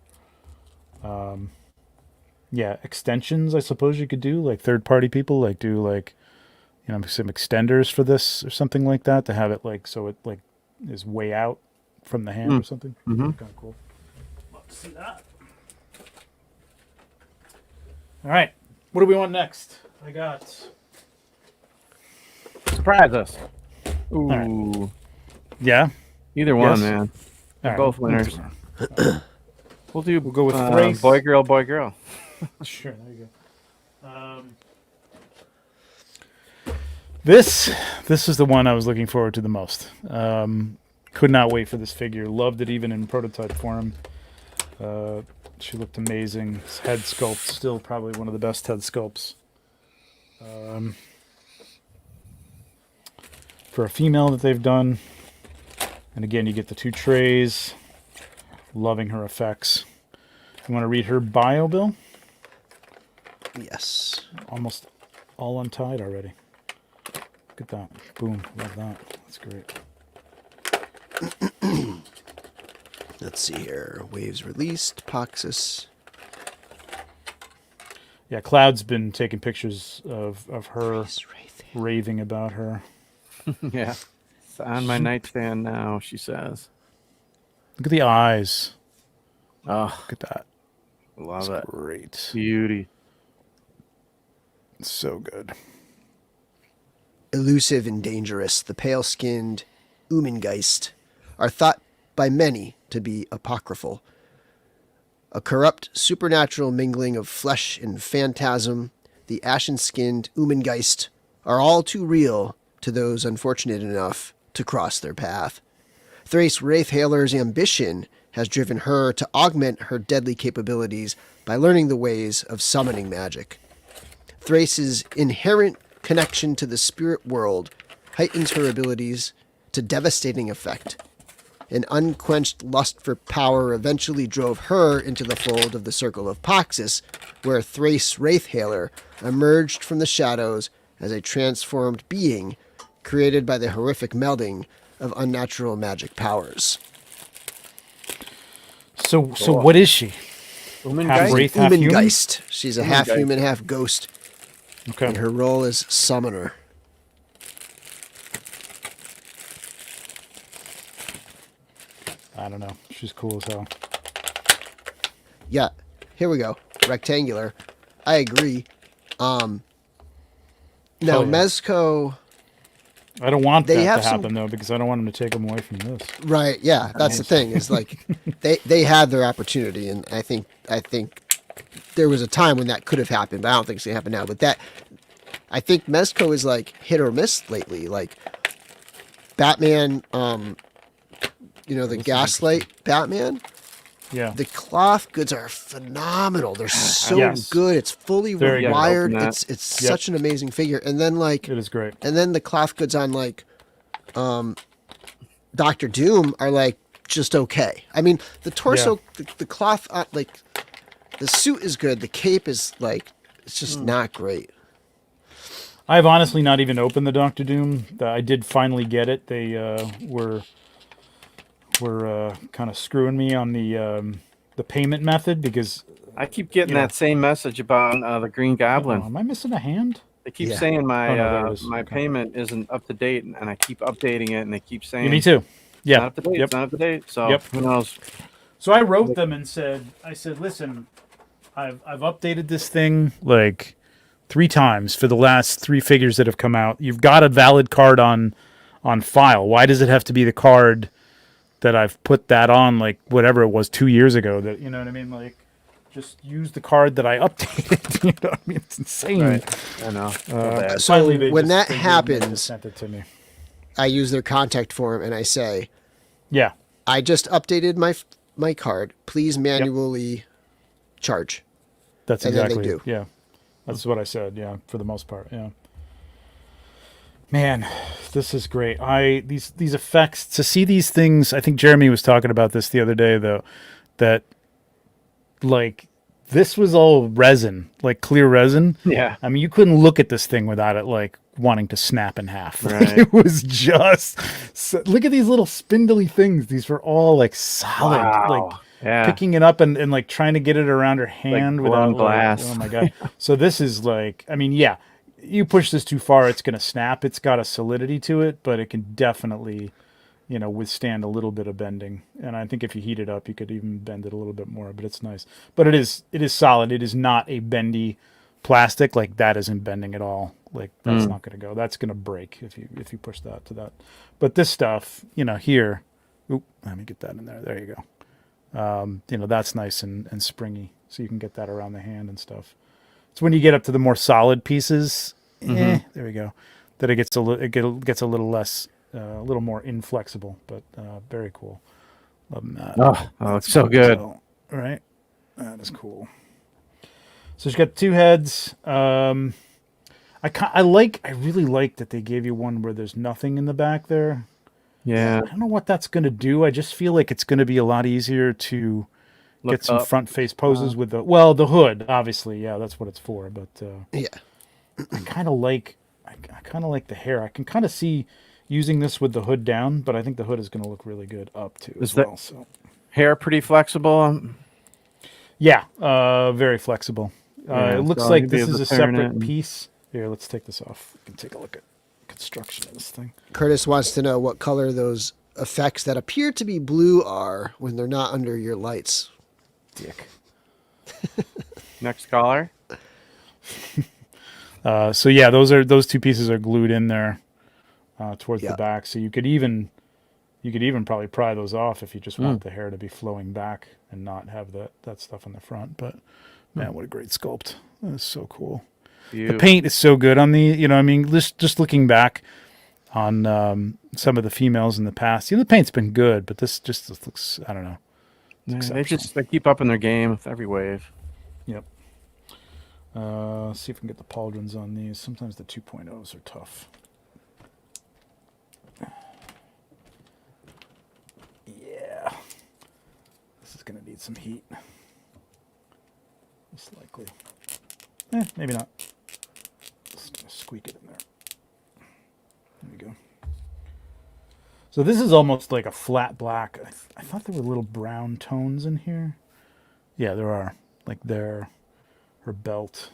Extensions. I suppose you could do like third-party people like do like some extenders for this or something like that to have it like so it like is way out from the hand or something. Mm-hmm. Kind of cool. Love to see that. All right. What do we want next? I got... Surprise us. Ooh. Right. Yeah? Either one, man. Right. Both winners. We'll go with Thrace. Boy, girl, boy, girl. Sure, there you go. This is the one I was looking forward to the most. Could not wait for this figure. Loved it even in prototype form. She looked amazing. This head sculpt, still probably one of the best head sculpts. For a female that they've done. And again, you get the two trays. Loving her effects. You want to read her bio, Bill? Yes. Almost all untied already. Look at that. Boom. Love that. That's great. Let's see here. Waves released. Poxxus. Yeah, Cloud's been taking pictures of her raving about her. Yeah. It's on my nightstand now, she says. Look at the eyes. Oh, Look at that. love It's it. great. Beauty. It's so good. Elusive and dangerous, the pale-skinned Umengeist are thought by many to be apocryphal. A corrupt, supernatural mingling of flesh and phantasm, the ashen-skinned Umengeist are all too real to those unfortunate enough to cross their path. Thyce Wraithhaler's ambition has driven her to augment her deadly capabilities by learning the ways of summoning magic. Thyce's inherent connection to the spirit world heightens her abilities to devastating effect. An unquenched lust for power eventually drove her into the fold of the Circle of Poxxus, where Thyce Wraithhaler emerged from the shadows as a transformed being created by the horrific melding of unnatural magic powers. So what is she? Half Umengeist? wraith, half human? Umengeist. She's a half Umengeist. human, half ghost, Okay. and her role is summoner. I don't know. She's cool as hell. Yeah, here we go. Rectangular. I agree. Now, Hell yeah. Mezco... I don't want They that have to some- happen though, because I don't want them to take them away from this. Right, yeah, that's the thing. Is like they had their opportunity, and I think there was a time when that could have happened, but I don't think it's gonna happen now. But that I think Mezco is like hit or miss lately. Like Batman, the Gaslight Batman. Yeah. The cloth goods are phenomenal. They're so Yes. good. It's fully Very good. rewired. Open that. It's Yep. such an amazing figure. And then like It is great. and then the cloth goods on like Doctor Doom are like just okay. I mean, the torso, the cloth, like the suit is good. The cape is like it's just not great. I've honestly not even opened the Doctor Doom. I did finally get it. They were kind of screwing me on the payment method because I keep getting Yeah. that same message about the Green Goblin. am I missing a hand? They keep Yeah. saying my Oh, no, there it is. my Okay. payment isn't up to date, and I keep updating it, and they keep saying Yeah, me too. Not Yeah. up to date. Yep. It's not up to date. So Yep. who knows? So I wrote them and said, listen, I've updated this thing like 3 times for the last 3 figures that have come out. You've got a valid card on file. Why does it have to be the card that I've put that on, like whatever it was 2 years ago? That, you know what I mean? Like, just use the card that I updated. You know what I mean? It's insane. Right. I know. Bad. So Finally, they when that they happens, sent it to me. I use their contact form and I say, Yeah. I just updated my card. Please manually charge. That's And then they exactly do. it. Yeah. That's what I said. Yeah, for the most part. Yeah. Man, this is great. These effects, to see these things, I think Jeremy was talking about this the other day though, that like this was all resin, like clear resin. Yeah. I mean, you couldn't look at this thing without it like wanting to snap in half. Like, Right. it was just look at these little spindly things. These were all like solid, Wow. like Yeah. picking it up and like trying to get it around her hand without blown glass. Like, oh my god. So this is like, I mean, yeah, you push this too far, it's gonna snap. It's got a solidity to it, but it can definitely, withstand a little bit of bending. And I think if you heat it up, you could even bend it a little bit more. But it's nice. But it is solid. It is not a bendy plastic. Like that isn't bending at all. Like that's not gonna go. That's gonna break if you push that to that. But this stuff, here, oop, let me get that in there. There you go. That's nice and springy, so you can get that around the hand and stuff. It's when you get up to the more solid pieces, there we go, that it gets a little less, a little more inflexible, but very cool. Loving that. Oh, it's so good. Right? That is cool. So she's got 2 heads. I really like that they gave you one where there's nothing in the back there. Yeah. I don't know what that's going to do. I just feel like it's going to be a lot easier to Look get some up. front face poses with the hood, obviously. Yeah, that's what it's for. But Yeah. I kind of like the hair. I can kind of see using this with the hood down, but I think the hood is going to look really good up too as that- well. So Hair pretty flexible. yeah, very flexible. Yeah, It looks so like you'll be this able is to a turn it separate and- piece. Here, let's take this off. We can take a look at construction of this thing. Curtis wants to know what color those effects that appear to be blue are when they're not under your lights. Dick. Next caller. So yeah, those two pieces are glued in there towards Yeah. the back. So you could even probably pry those off if you just want the hair to be flowing back and not have that stuff on the front. But man, what a great sculpt! That is so cool. The paint is so good on the, you know, I mean, just looking back on some of the females in the past, the paint's been good, but this just looks, I don't know. Yeah, they keep up in their game with every wave. Yep. See if we can get the pauldrons on these. Sometimes the 2.0s are tough. Yeah. This is going to need some heat. Most likely. Maybe not. Just going to squeak it in there. There we go. So this is almost like a flat black. I thought there were little brown tones in here. Yeah, there are. Like there. Her belt.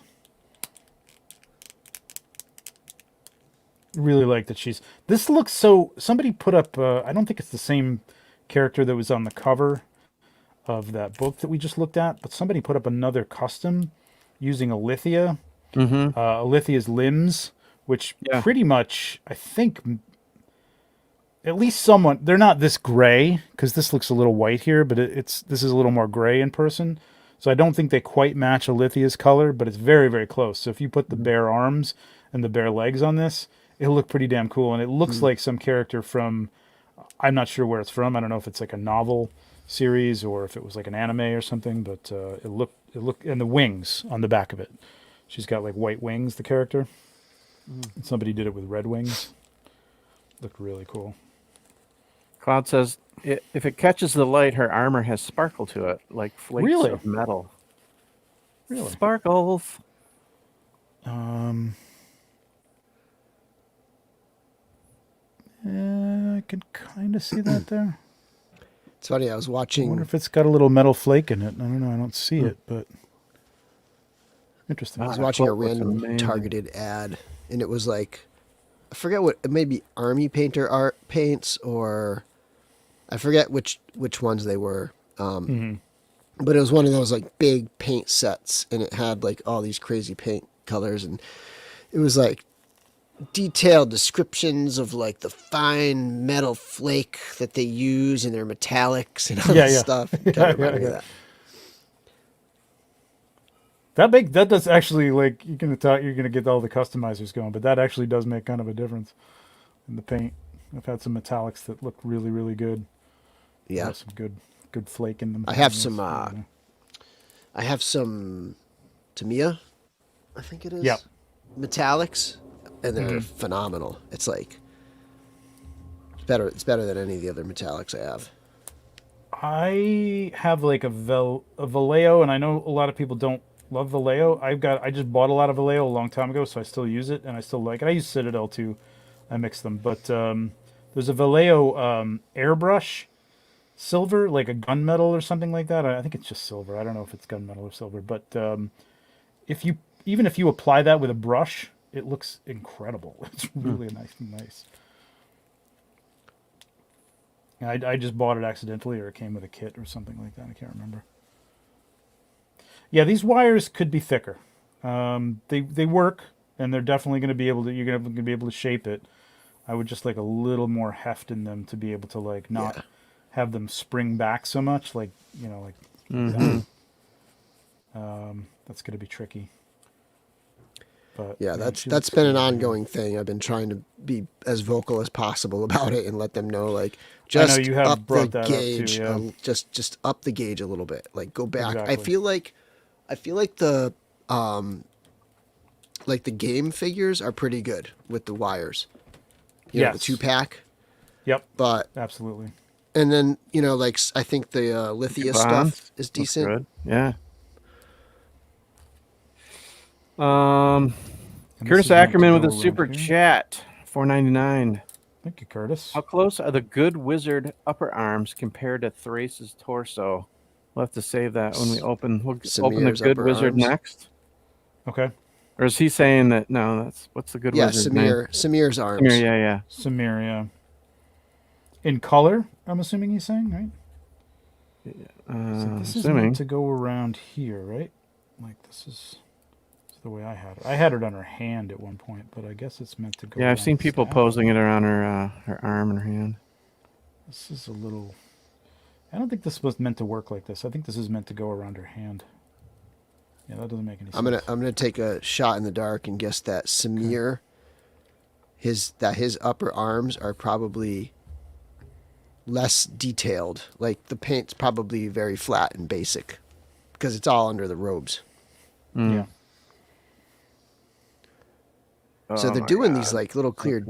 Really like that she's... This looks so... Somebody put up... I don't think it's the same character that was on the cover of that book that we just looked at, but somebody put up another custom using Alithia. Alithia's limbs, which pretty much, I think... At least somewhat... They're not this gray, because this looks a little white here, but this is a little more gray in person. So I don't think they quite match Alithia's color, but it's very, very close. So if you put the bare arms and the bare legs on this, it'll look pretty damn cool. And it looks like some character from, I'm not sure where it's from. I don't know if it's like a novel series or if it was like an anime or something, but it looked, and the wings on the back of it. She's got like white wings, the character. And somebody did it with red wings. Looked really cool. Cloud says, if it catches the light, her armor has sparkle to it, like flakes of metal. Really? Sparkles. I can kind of see that there. It's funny, I was watching... I wonder if it's got a little metal flake in it. I don't know. I don't see it, but interesting. I was watching a random targeted ad, and it was like, I forget what, it may be Army Painter art paints, or I forget which ones they were. But it was one of those like big paint sets, and it had like all these crazy paint colors, and it was like detailed descriptions of like the fine metal flake that they use in their metallics and all this stuff. That does actually, like, you're gonna get all the customizers going, but that actually does make kind of a difference in the paint. I've had some metallics that look really, really good. Yeah, some good flake in them. I have some Tamiya, I think it is. Yep. Metallics, and they're phenomenal. It's like it's better than any of the other metallics I have. I have like a Vallejo, and I know a lot of people don't love Vallejo. I just bought a lot of Vallejo a long time ago, so I still use it, and I still like it. I use Citadel too. I mix them, but there's a Vallejo airbrush silver, like a gunmetal or something like that. I think it's just silver. I don't know if it's gunmetal or silver, but if you apply that with a brush, it looks incredible. It's really nice. I just bought it accidentally, or it came with a kit or something like that. I can't remember. Yeah, these wires could be thicker. They work, and they're definitely going to be able to. You're going to be able to shape it. I would just like a little more heft in them to be able to like not have them spring back so much. Like that. That's going to be tricky. But yeah, that's been an ongoing thing. I've been trying to be as vocal as possible about it and let them know, like, just I know you have up brought the that gauge, up too, just up the gauge a little bit. Like, go back. Exactly. I feel like the game figures are pretty good with the wires. You know, the 2-pack. Yep. But absolutely. And then like I think the Lithia stuff is decent. Good. Yeah. Curtis Ackerman with a super chat, $4.99. Thank you, Curtis. How close are the good wizard upper arms compared to Thyce's torso? We'll have to save that when we open. We'll open the good wizard next. Okay. Or is he saying that? No, that's what's the good Yeah, wizard's name? Samir's arms. Samir, yeah. Samir, yeah. In color, I'm assuming he's saying, right? So this is meant to go around here, right? Like this is the way I had it. I had it on her hand at one point, but I guess it's meant to go. Yeah, I've seen people posing it around her arm and her hand. This is a little. I don't think this was meant to work like this. I think this is meant to go around her hand. Yeah, that doesn't make any sense. I'm gonna take a shot in the dark and guess that Samir, his upper arms are probably less detailed. Like the paint's probably very flat and basic because it's all under the robes. Yeah. So they're doing these like little clear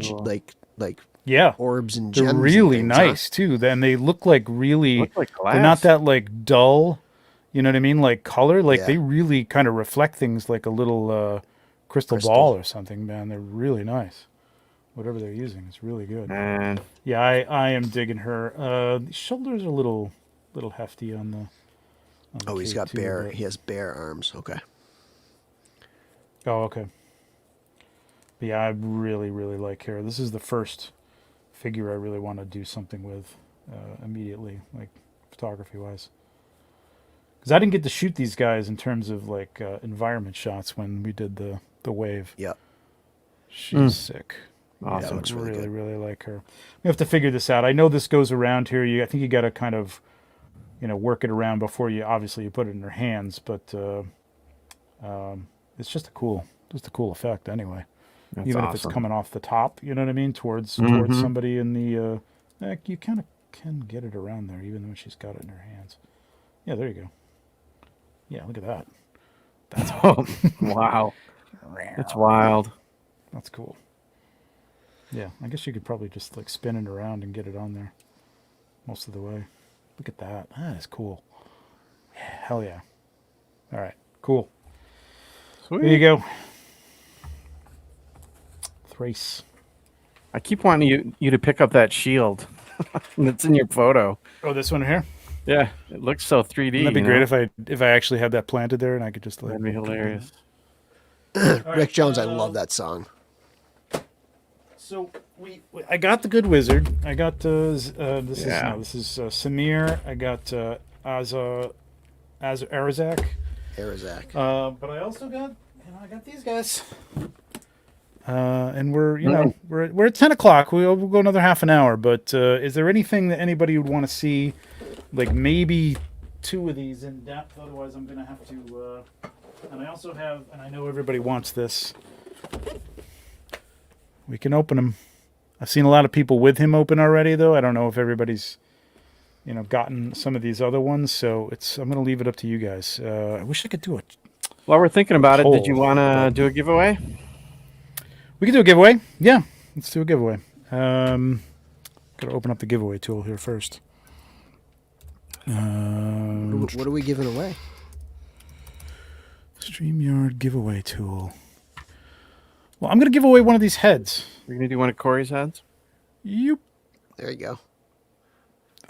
like yeah orbs and gems. They're really and nice too. Then they look like really. Glass. They're not that like dull. You know what I mean? Like color. Like Yeah. they really kind of reflect things like a little crystal ball or something. Man, they're really nice. Whatever they're using, it's really good. Man. Yeah, I am digging her. The shoulders are a little hefty on the. Oh, he's got too, bear. but- He has bear arms. Okay. Oh, okay. But yeah, I really like her. This is the first figure I really want to do something with immediately, like photography wise. Because I didn't get to shoot these guys in terms of like environment shots when we did the wave. Yep. She's sick. Awesome. Yeah, looks really good. really like her. We have to figure this out. I know this goes around here. I think you got to kind of, work it around before you obviously you put it in her hands. But it's just a cool effect anyway. That's Even awesome. if it's coming off the top, you know what I mean, towards somebody in the. You kind of can get it around there, even when she's got it in her hands. Yeah, there you go. Yeah, look at that. That's wow. That's wild. That's cool. Yeah, I guess you could probably just like spin it around and get it on there most of the way. Look at that. That is cool. Yeah, hell yeah. All right, cool. Sweet. There you go. Thyce. I keep wanting you to pick up that shield that's in your photo. Oh, this one here? Yeah, it looks so 3D. That'd be great if I actually had that planted there and I could just like. That'd be hilarious. Rick Jones, I love that song. So I got the Good Wizard. I got this is Samir. I got Arazak. Arazak. But I also got I got these guys. And we're we're at 10 o'clock. We'll go another half an hour. But is there anything that anybody would want to see? Like maybe 2 of these in depth. Otherwise, I'm gonna have to. And I also have, and I know everybody wants this. We can open them. I've seen a lot of people with him open already, though. I don't know if everybody's, gotten some of these other ones. So I'm gonna leave it up to you guys. I wish I could do it. While we're thinking about it, did you Poll. want to do a giveaway? We can do a giveaway. Yeah, let's do a giveaway. Gotta open up the giveaway tool here first. What are we giving away? StreamYard giveaway tool. Well, I'm gonna give away one of these heads. We're going to do one of Corey's heads? Yep. There you go.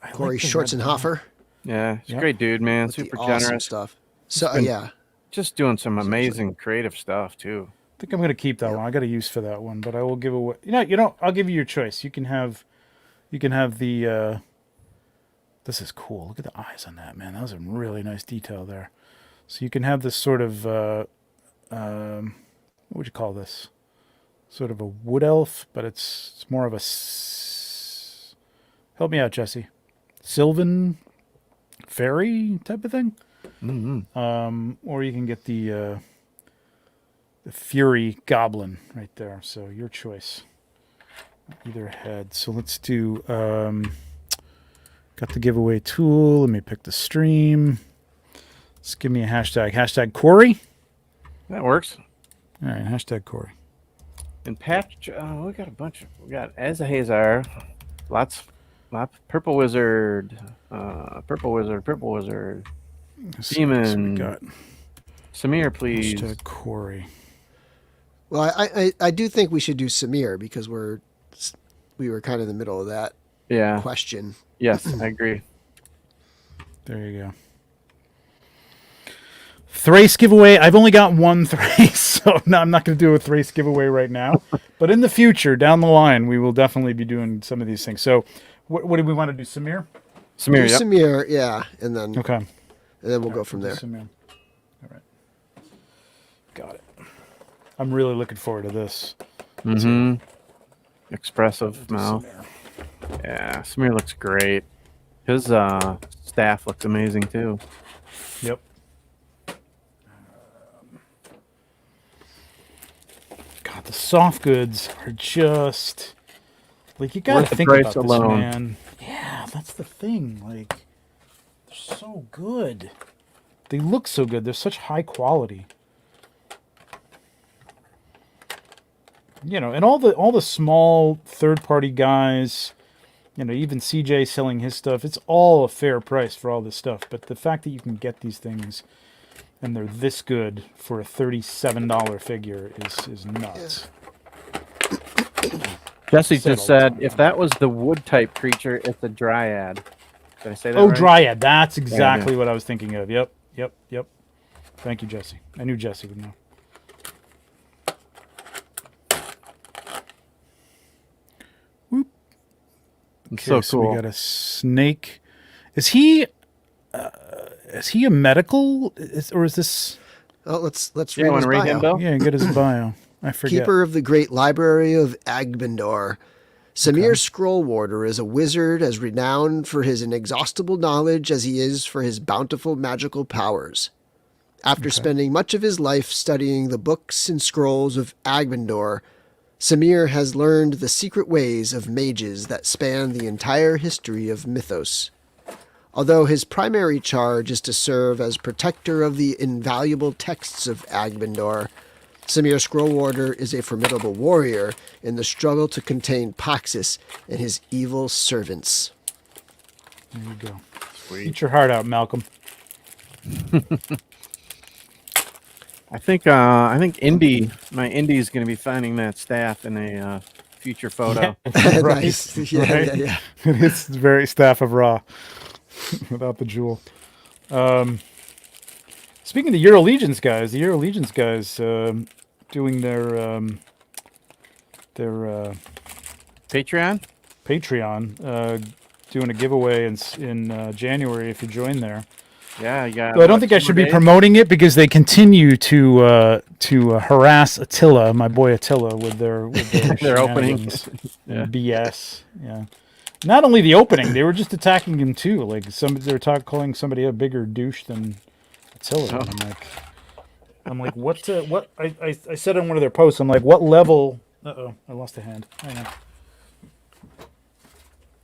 I like Corey the Schwarzenhofer. Yeah, he's Yep. a great dude, man. With Super the awesome generous. stuff. So been- yeah. Just doing some amazing creative stuff, too. I think I'm gonna keep that one. I got a use for that one, but I will give away. I'll give you your choice. You can have the. This is cool. Look at the eyes on that, man. That was a really nice detail there. So you can have this sort of. What would you call this? Sort of a wood elf, but it's more of a. Help me out, Jesse. Sylvan fairy type of thing. Mm-hmm. Or you can get the Fury Goblin right there. So your choice. Either head. So let's do. Got the giveaway tool. Let me pick the stream. Just give me a hashtag. Hashtag Corey. That works. All right. Hashtag Corey. And patch, we got a bunch. We got Asahazar, lots, Purple Wizard, Purple Wizard. Let's see what else we Demon. got. Samir, please. Hashtag Corey. Well, I do think we should do Samir because we were kind of in the middle of that Yeah. question. Yes, I agree. There you go. Thrace giveaway. I've only got one Thrace, so no, I'm not going to do a Thrace giveaway right now. But in the future, down the line, we will definitely be doing some of these things. So, what do we want to do, Samir? Samir, yep. Samir, yeah, and then we'll go from there. Samir. All right, got it. I'm really looking forward to this. Mm-hmm. Expressive mouth. Samir. Yeah, Samir looks great. His staff looks amazing too. Yep. God, the soft goods are just like, you gotta think about this, man. Yeah, that's the thing. Like, they're so good. They look so good. They're such high quality. You know, and all the small third-party guys, you know, even CJ selling his stuff, it's all a fair price for all this stuff. But the fact that you can get these things and they're this good for a $37 figure is nuts. Jesse just said, if that was the wood-type creature, it's a dryad. Did I say that right? right? Dryad. That's exactly what I was thinking of. Yep. Thank you, Jesse. I knew Jesse would know. Okay, so cool. So we got a snake. Is he a medical? Or is this? Oh, let's You read want his to read bio. him, Bill? Yeah, get his bio. I forget. Keeper of the Great Library of Agbendor. Samir Scroll Warder is a wizard as renowned for his inexhaustible knowledge as he is for his bountiful magical powers. After spending much of his life studying the books and scrolls of Agbendor, Samir has learned the secret ways of mages that span the entire history of Mythos. Although his primary charge is to serve as protector of the invaluable texts of Agbendor, Samir Scrollwarder is a formidable warrior in the struggle to contain Poxxus and his evil servants. There you go. Sweet. Eat your heart out, Malcolm. I think Indy, my Indy is going to be finding that staff in a future photo. Right. Nice. Yeah. It's very Staff of Ra without the jewel. Speaking of the Euro Legions guys, doing their Patreon, doing a giveaway in January if you join there. Yeah, you got. So I don't think I should be promoting it because they continue to harass Attila, my boy Attila, with their their opening BS. Yeah. Not only the opening, they were just attacking him too. Like they were calling somebody a bigger douche than Attila. Oh. I'm like, what? I said on one of their posts, I'm like, what level? I lost a hand. Hang on.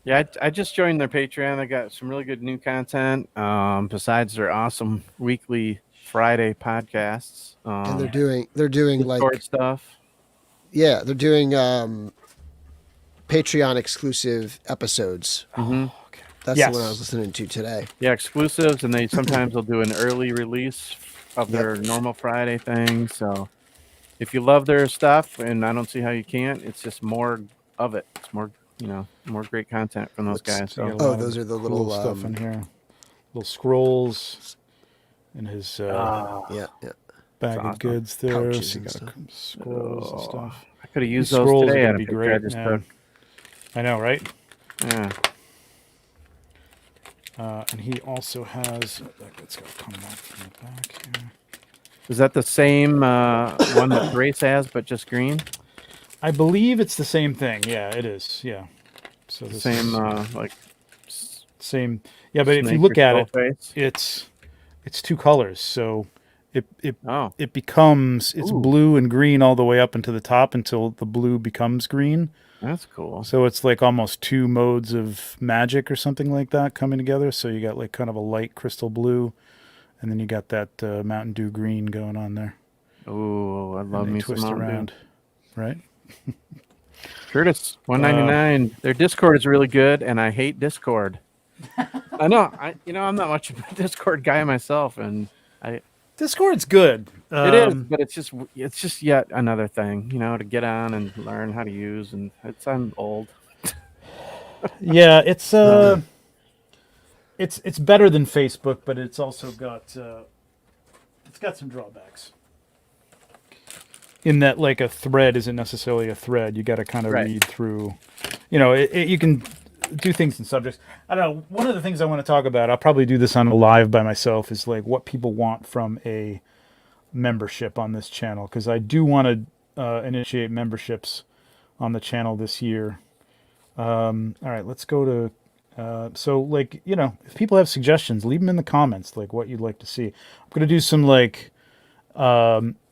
Yeah, I just joined their Patreon. I got some really good new content. Besides their awesome weekly Friday podcasts. And they're doing Discord like stuff. Yeah, they're doing Patreon exclusive episodes. Mm-hmm. Okay. That's the one I was listening to today. Yeah, exclusives, and sometimes they'll do an early release of their normal Friday thing. So if you love their stuff, and I don't see how you can't, it's just more of it. It's more, more great content from those guys. So. Those are the little cool stuff in here. Little scrolls in his bag of goods there. Pouches So you got and scrolls and stuff. I could have used These those scrolls today. are On gonna a be picture I great. just Man. took. I know, right? Yeah. And he also has. It's got to come out from the back here. Is that the same one that Grace has, but just green? I believe it's the same thing. Yeah, it is. Yeah. So the Same, same. Yeah, but if you look at it, face? it's two colors. So it becomes Ooh. blue and green all the way up into the top until the blue becomes green. That's cool. So it's like almost two modes of magic or something like that coming together. So you got like kind of a light crystal blue, and then you got that Mountain Dew green going on there. Oh, I love me some twist Mountain around, Dew. right? Curtis, $1.99. Their Discord is really good, and I hate Discord. I know. I'm not much of a Discord guy myself, and Discord's good. It is, but it's just yet another thing, to get on and learn how to use, and I'm old. Yeah, it's better than Facebook, but it's also got it's got some drawbacks. In that, like, a thread isn't necessarily a thread. You got to kind of read through. You know, you can do things in subjects. I don't know. One of the things I want to talk about, I'll probably do this on a live by myself, is like what people want from a membership on this channel, because I do want to initiate memberships on the channel this year. All right, let's go to. So, like, you know, if people have suggestions, leave them in the comments, like what you'd like to see. I'm gonna do some like.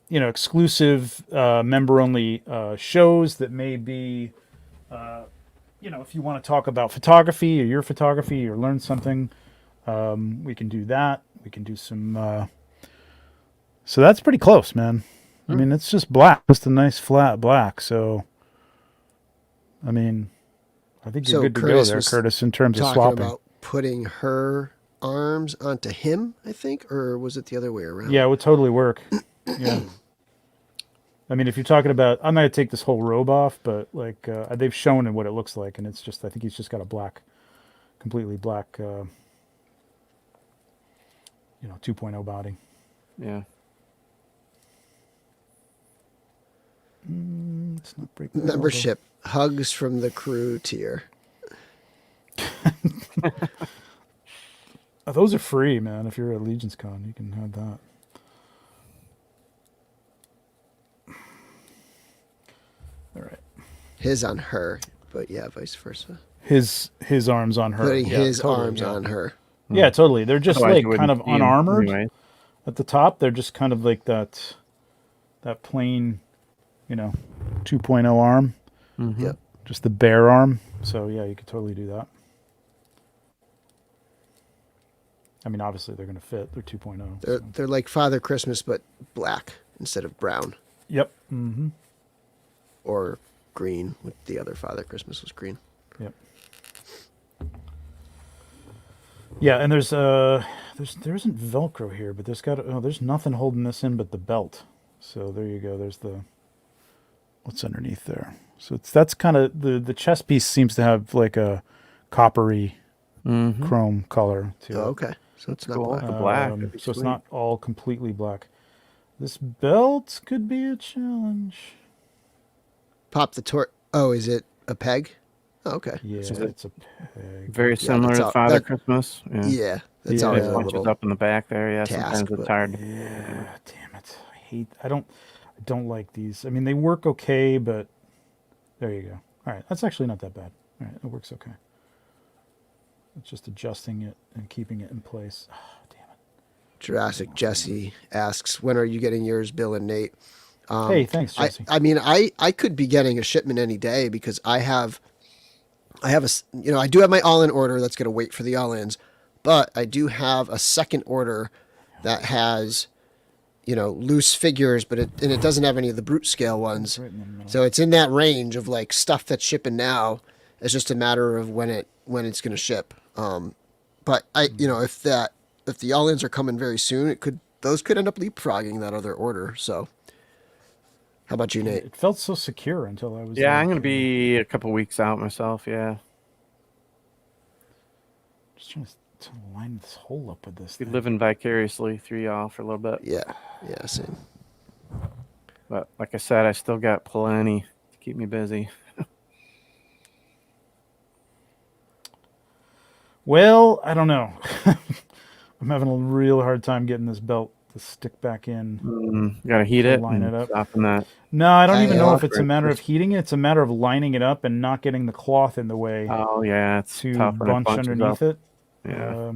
You know, exclusive member-only shows that may be, you know, if you want to talk about photography or your photography or learn something, we can do that. We can do some. So that's pretty close, man. I mean, it's just black, just a nice flat black. So, I mean, I think you're good to go there, Curtis, in terms of swapping. About putting her arms onto him, I think, or was it the other way around? Yeah, it would totally work. Yeah. I mean, if you're talking about, I'm not going to take this whole robe off, but like they've shown in what it looks like, and it's just, I think he's just got a black, completely black, you know, 2.0 body. Yeah. Let's not break that Membership hugs from the crew tier. Oh, those are free, man. If you're at Legions Con, you can have that. All right. His on her, but yeah, vice versa. His arms on her. Putting his totally, arms on her. Yeah, totally. They're just Otherwise like kind of unarmored anyway. at the top. They're just kind of like that plain, you know, 2.0 arm. Mm-hmm. Yep. Just the bare arm. So yeah, you could totally do that. I mean, obviously they're going to fit. They're 2.0. They're like Father Christmas, but black instead of brown. Yep. Mm-hmm. Or green, with the other Father Christmas was green. Yep. Yeah, and there isn't Velcro here, but there's nothing holding this in but the belt. So there you go. There's what's underneath there. So that's kind of the chest piece seems to have like a coppery chrome color to it. Oh, okay. So it's not cool. black. The black. So it's not all completely black. This belt could be a challenge. Pop the torch. Oh, is it a peg? Oh, okay. Yeah, it's a peg. Very similar to Father Christmas. Yeah, that's Yeah. always It a punches little up in the back there. Yeah, task, sometimes it's but- hard. Yeah, damn it. I don't like these. I mean, they work okay, but there you go. All right, that's actually not that bad. All right, it works okay. It's just adjusting it and keeping it in place. Oh, damn it. Jurassic Jesse asks, when are you getting yours, Bill and Nate? Hey, thanks, Jesse. I mean, I could be getting a shipment any day because I do have my all-in order that's going to wait for the all-ins, but I do have a second order that has, you know, loose figures, but it doesn't have any of the brute scale ones. Right in the middle. So it's in that range of like stuff that's shipping now. It's just a matter of when it's going to ship. But if the all-ins are coming very soon, those could end up leapfrogging that other order. So how about you, Nate? It felt so secure until I was. Yeah, like, I'm going to be a couple weeks out myself. Yeah. just trying to line this hole up with this. Be thing. living vicariously through y'all for a little bit. Yeah, same. But like I said, I still got plenty to keep me busy. Well, I don't know. I'm having a real hard time getting this belt to stick back in. Got to heat it. Line it up. Soften that. No, I don't even know if for it's a matter of heating it. It's a matter of lining it up and not getting the cloth in the way Oh yeah, it's to tough when it bunch bunches underneath up. it. Yeah.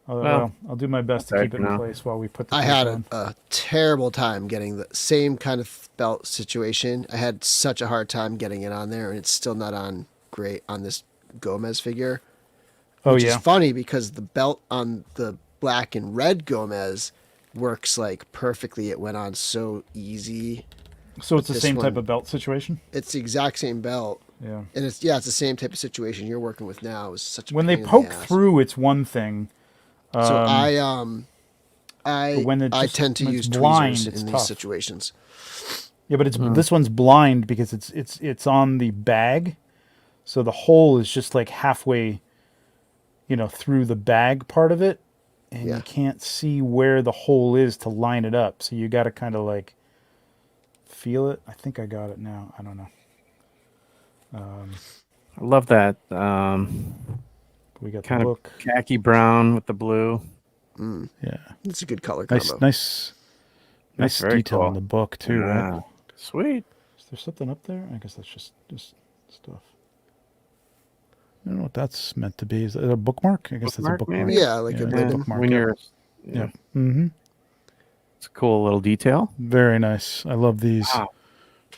Well, I'll do my best to okay keep it for in now. place while we put the I tape had on. a terrible time getting the same kind of belt situation. I had such a hard time getting it on there, and it's still not on great on this Gomez figure. Oh, Which yeah. is funny because the belt on the black and red Gomez works like perfectly. It went on so easy. So it's the this same type one- of belt situation? It's the exact same belt. Yeah. And it's the same type of situation you're working with now. It was such a When they pain in the poke ass. through, it's one thing. So but when it I just- tend to when it's use blind, tweezers it's in these tough. situations. Yeah, but this one's blind because it's on the bag, so the hole is just like halfway, through the bag part of it, and Yeah. you can't see where the hole is to line it up. So you got to kind of like feel it. I think I got it now. I don't know. I love that We got the kind of book. khaki brown with the blue. Yeah. It's a good color Nice, combo. nice very detail cool. on the book too, right? Yeah. Sweet. Is there something up there? I guess that's just stuff. I don't know what that's meant to be. Is it a bookmark? I guess Bookmark, that's a bookmark. maybe? Yeah, like a it's ribbon. bookmark. When Yeah. you're, Yeah. Mm-hmm. It's a cool little detail. Very nice. I love these. Wow.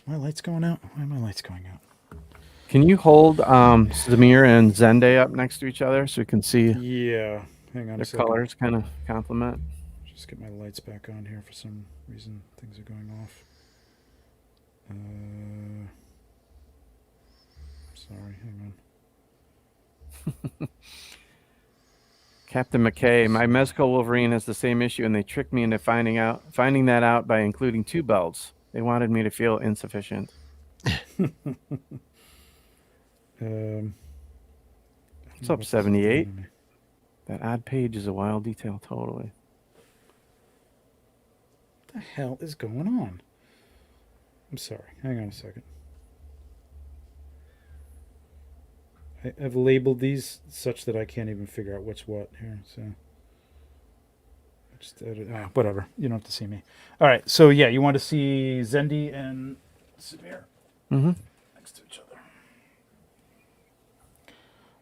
My light's going out. Why are my lights going out? Can you hold Samir and Zende up next to each other so we can see Yeah. Hang on their a second. colors kind of complement? Just get my lights back on here. For some reason, things are going off. Sorry. Hang on. Captain McKay, my Mezco Wolverine has the same issue, and they tricked me into finding that out by including 2 belts. They wanted me to feel insufficient. What's up, 78? That odd page is a wild detail, totally. What the hell is going on? I'm sorry. Hang on a second. I've labeled these such that I can't even figure out what's what here. So, I just whatever. You don't have to see me. All right. So yeah, you want to see Zendi and Samir next to each other.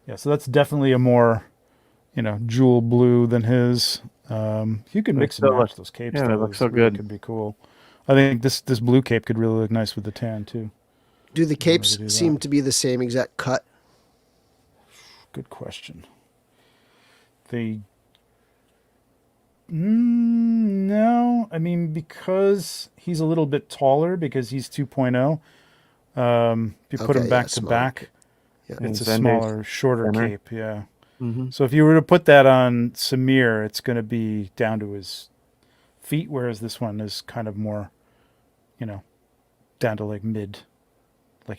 Yeah. So that's definitely a more, jewel blue than his. You could mix and match those capes. Yeah, though. they look so really good. Could be cool. I think this blue cape could really look nice with the tan too. Do the capes do that. seem to be the same exact cut? Good question. No, I mean, because he's a little bit taller, because he's 2.0, if you put him back to smaller. back, Yeah. it's a Zende's smaller, shorter thinner. cape, yeah. So if you were to put that on Samir, it's going to be down to his feet, whereas this one is kind of more, down to like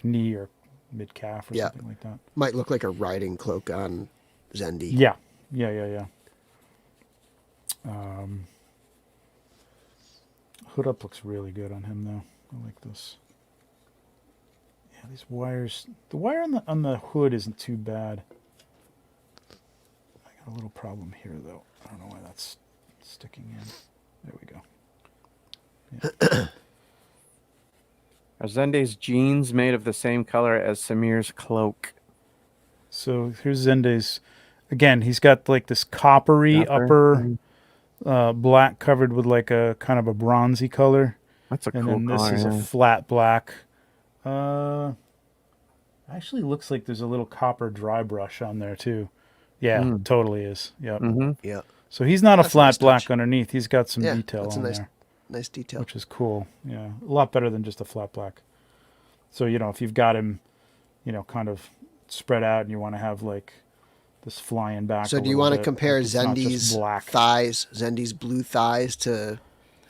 knee or mid calf or something like that. Might look like a riding cloak on Zendi. Yeah. Hood up looks really good on him though. I like this. Yeah, these wires. The wire on the hood isn't too bad. I got a little problem here though. I don't know why that's sticking in. There we go. Yeah. Are Zende's jeans made of the same color as Samir's cloak? So here's Zende's. Again, he's got like this coppery upper, black covered with like a kind of a bronzy color. That's a And cool then this color. is a flat black. Actually looks like there's a little copper dry brush on there too. Yeah, totally is. Yep. Yeah. So he's not a That's a flat nice black touch. underneath. He's got some Yeah, detail that's a on nice, there, nice detail. which is cool. Yeah, a lot better than just a flat black. So if you've got him, kind of spread out, and you want to have like this flying back. So a do you little want to bit, compare like, it's not just Zendi's black. thighs, Zendi's blue thighs to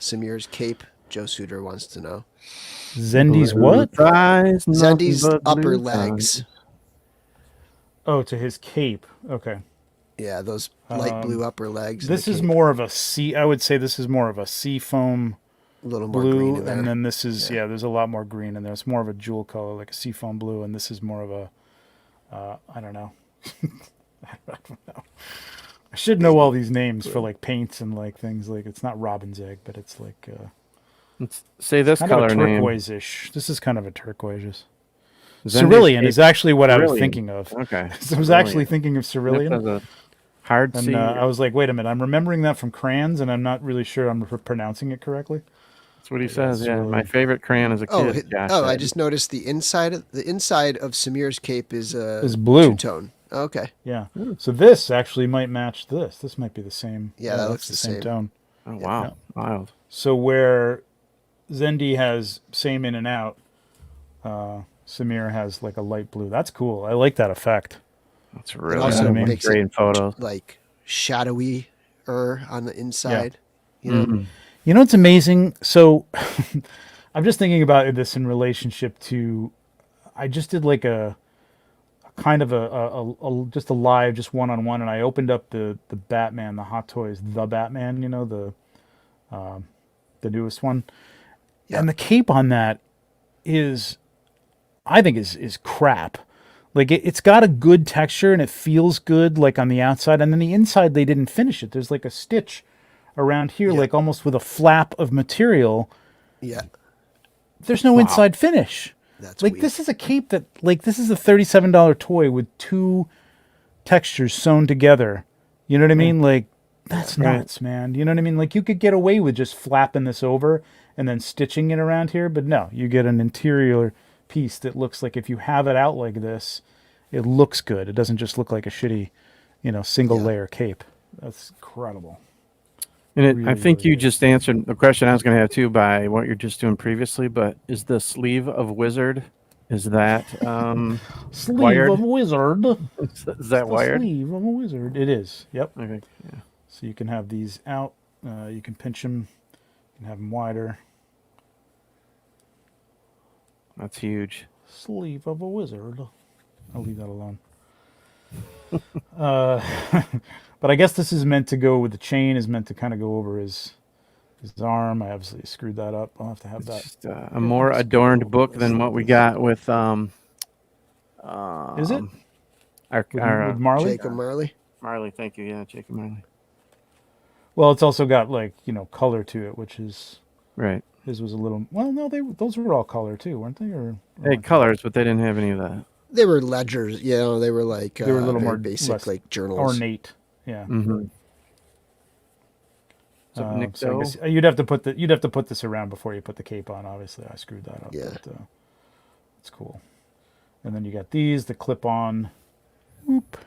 Samir's cape? Joe Suter wants to know. Zendi's what? Thighs, Zendi's nothing but upper blue legs. thighs. Oh, to his cape. Okay. Yeah, those light blue upper legs. and This the is cape. more of a sea. I would say this is more of a sea foam a little more green blue, in there. and then this is there's a lot more green in there. It's more of a jewel color, like a seafoam blue, and this is more of a I don't know. I don't know. I should know all these names for like paints and like things. Like it's not robin's egg, but it's like Let's say this kind color of a name. turquoise-ish. This is kind of a turquoise. Zendi's Cerulean cape- is actually what I was Cerulean. thinking of. Okay. I was actually thinking of This cerulean. has a hard And C. I was like, wait a minute, I'm remembering that from crayons, and I'm not really sure I'm pronouncing it correctly. That's what he says. Yeah, cerulean. my favorite crayon as a Oh, kid. Josh I said. just noticed the inside of Samir's cape is blue. two-tone. Okay. Yeah. So this actually might match this. This might be the same. Yeah, that that's looks the same. tone. Oh wow, wild. So where Zendi has same in and out, Samir has like a light blue. That's cool. I like that effect. That's It really also what I mean. makes great it in photos. like shadowy on the inside. You know? You know what's amazing? So I'm just thinking about this in relationship to, I just did like a kind of just a live, just one-on-one, and I opened up the Batman, the Hot Toys, the Batman, you know, the newest one. Yeah. And the cape on that is, I think is crap. Like it's got a good texture and it feels good like on the outside, and then the inside they didn't finish it. There's like a stitch around here, Yeah. like almost with a flap of material. Yeah. There's no inside finish. That's like weak. this is a cape that, like, this is a $37 toy with 2 textures sewn together. You know what I mean? Like, that's nuts, man. You know what I mean? Like, you could get away with just flapping this over and then stitching it around here, but no, you get an interior piece that looks like, if you have it out like this, it looks good. It doesn't just look like a shitty, you know, single layer cape. That's incredible. And Really, I think really you good. just answered the question I was going to have too by what you're just doing previously. But is the sleeve of Wizard, is that Sleeve wired? of a wizard. Is that wired? Sleeve of a wizard. It is. Yep. Okay. Yeah. So you can have these out. You can pinch them. You can have them wider. That's huge. Sleeve of a wizard. I'll leave that alone. But I guess this is meant to go with the chain. Is meant to kind of go over his arm. I obviously screwed that up. I'll have to have that. Just a more adorned book than what we got with Is it with Marley? Jacob Marley. Marley. Thank you. Yeah, Jacob Marley. Well, it's also got, like, you know, color to it, which is Right. his was a little. Well, no, those were all color too, weren't they? Or They had colors, but they didn't have any of that. They were ledgers, you know. They were like they were a little very more basic, less like journals. ornate. Yeah. Mm-hmm. So, Nick So I Doe? guess you'd have to put this around before you put the cape on. Obviously, I screwed that up. Yeah. But, it's cool. And then you got these, the clip-on, whoop,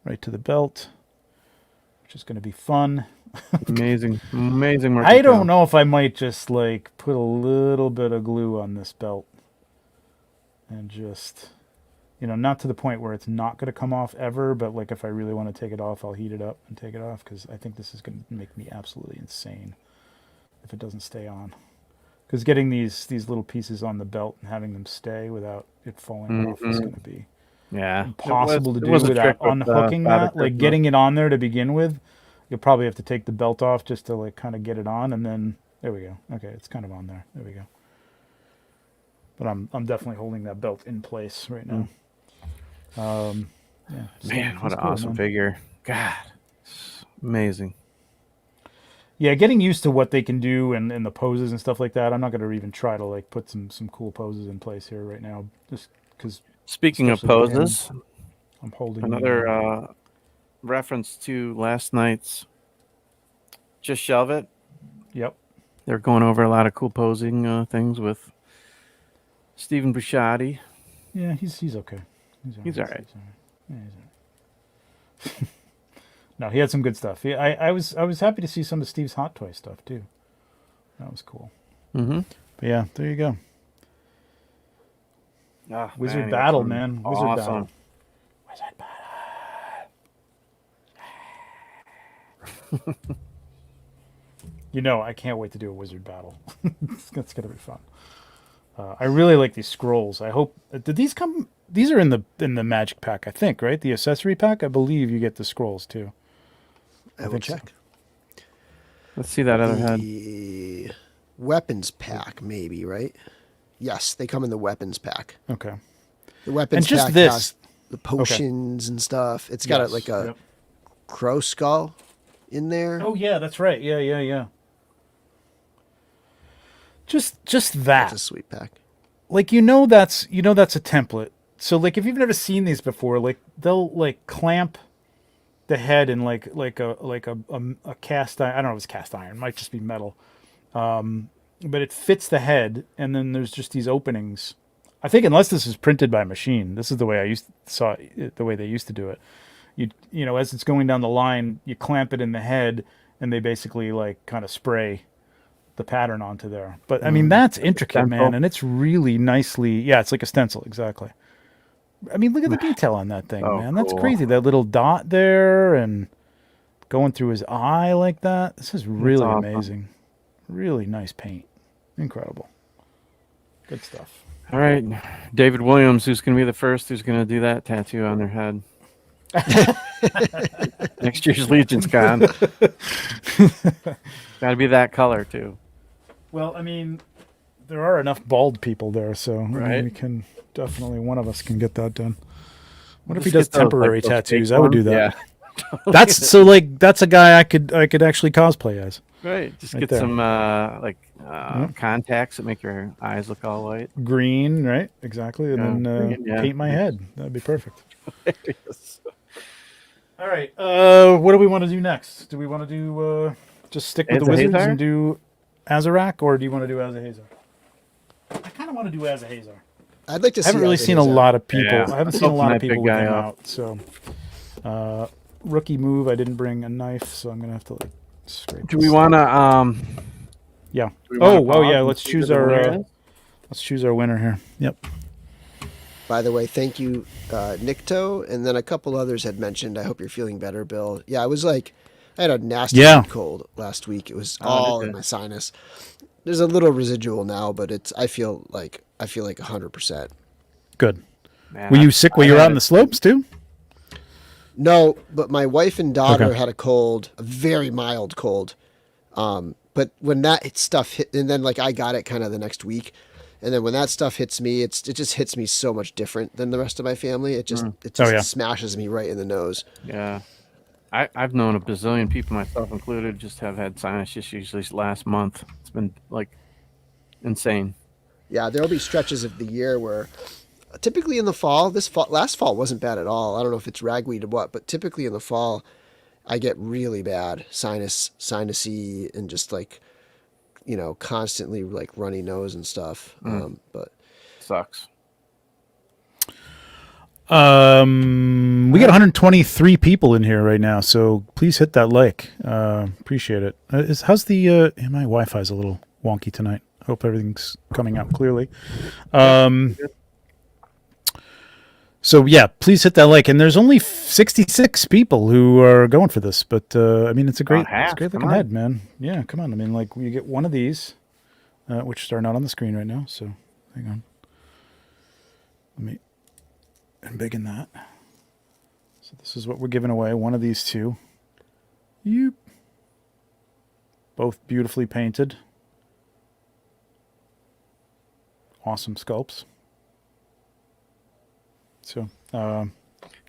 right to the belt, which is going to be fun. Amazing work. I don't know if I might just, like, put a little bit of glue on this belt and just, you know, not to the point where it's not going to come off ever, but, like, if I really want to take it off, I'll heat it up and take it off, because I think this is going to make me absolutely insane if it doesn't stay on. Because getting these little pieces on the belt and having them stay without it falling off is going to be impossible to do without unhooking that. Like, getting it on there to begin with, you'll probably have to take the belt off just to, like, kind of get it on, and then there we go. Okay, it's kind of on there. There we go. But I'm definitely holding that belt in place right now. Yeah, so Man, what it's an cool, awesome man. figure. God, it's amazing. Yeah, getting used to what they can do and the poses and stuff like that. I'm not going to even try to, like, put some cool poses in place here right now, just because Speaking of Especially with him. poses, I'm holding another reference to last night's Just Shelve It. Yep. They're going over a lot of cool posing things with Stephen Busciotti. Yeah, he's okay. He's all right. Yeah, he's all right. No, he had some good stuff. I was happy to see some of Steve's Hot Toy stuff too. That was cool. Mm-hmm. But yeah, there you go. Oh, Wizard Battle, man. Wizard awesome. Battle. Wizard Battle. You know, I can't wait to do a Wizard Battle. That's gonna be fun. I really like these scrolls. I hope. Did these come? These are in the Magic Pack, I think, right? The accessory pack. I believe you get the scrolls too. I will think so. check. Let's see that other head. The weapons pack, maybe, right? Yes, they come in the weapons pack. Okay. The weapons And just pack this- has the potions and stuff. It's got like a Yep. crow skull in there. Oh yeah, that's right. Yeah. Just that. It's a sweet pack. Like, you know that's a template. So, like, if you've never seen these before, like, they'll, like, clamp the head in like a cast iron. I don't know if it's cast iron. It might just be metal. But it fits the head, and then there's just these openings. I think, unless this is printed by machine, this is the way the way they used to do it. You know, as it's going down the line, you clamp it in the head, and they basically, like, kind of spray the pattern onto there. But I mean, that's intricate, man, stencil. and it's really nicely. Yeah, it's like a stencil, exactly. I mean, look at the detail on that thing, Oh, man. That's cool. crazy. That little dot there and going through his eye like that. This is really awesome. amazing. Really nice paint. Incredible. Good stuff. All right, David Williams, who's going to be the first who's going to do that tattoo on their head? Next year's Legion's Con. Got to be that color too. Well, I mean, there are enough bald people there, so I mean, Right. we can definitely, one of us can get that done. What if Just he does get those, temporary those tattoos? fake I would do ones. that. Yeah. That's so like that's a guy I could actually cosplay as. Right. Just Right get there. some contacts that make your eyes look all white. Green, right? Exactly, and Yeah, then green, yeah. paint my head. That'd be perfect. Yes. All right. What do we want to do next? Do we want to do just stick with the wizards Asahazar? and do Azarak, or do you want to do Asahazar? I kind of want to do Asahazar. I'd like to I see. haven't really seen a Asahazar. lot of people. Yeah. I haven't seen a Open lot of that people big with guy him up. out. So, rookie move. I didn't bring a knife, so I'm gonna have to like scrape. Do this. we want to? Yeah. do we wanna Oh, yeah. pause Let's and see choose who the our. winner is? Let's choose our winner here. Yep. By the way, thank you, Nikto, and then a couple others had mentioned. I hope you're feeling better, Bill. Yeah, I was like, I had a nasty Yeah. cold last week. It was Oh, all did in ya? my sinus. There's a little residual now, but it's. I feel like 100%. Good. Man, Were I- you sick when I you were had out in the slopes too? No, but my wife and daughter Okay. had a cold, a very mild cold. But when that stuff hit, and then like I got it kind of the next week, and then when that stuff hits me, it just hits me so much different than the rest of my family. It just Oh, yeah. smashes me right in the nose. Yeah. I've known a bazillion people, myself included, just have had sinus issues this last month. It's been like insane. Yeah, there'll be stretches of the year where typically in the fall, last fall wasn't bad at all. I don't know if it's ragweed or what, but typically in the fall, I get really bad sinusy, and just like, constantly like runny nose and stuff. But Sucks. We got 123 people in here right now, so please hit that like. Appreciate it. How's the my Wi-Fi's a little wonky tonight. Hope everything's coming out clearly. So yeah, please hit that like. And there's only 66 people who are going for this, but I mean it's a great, half, it's a great come looking on. head, man. Yeah, come on. I mean, like you get one of these, which are not on the screen right now. So hang on. Let me embiggen that. So this is what we're giving away. One of these two. Yep. Both beautifully painted. Awesome sculpts. So, Yeah,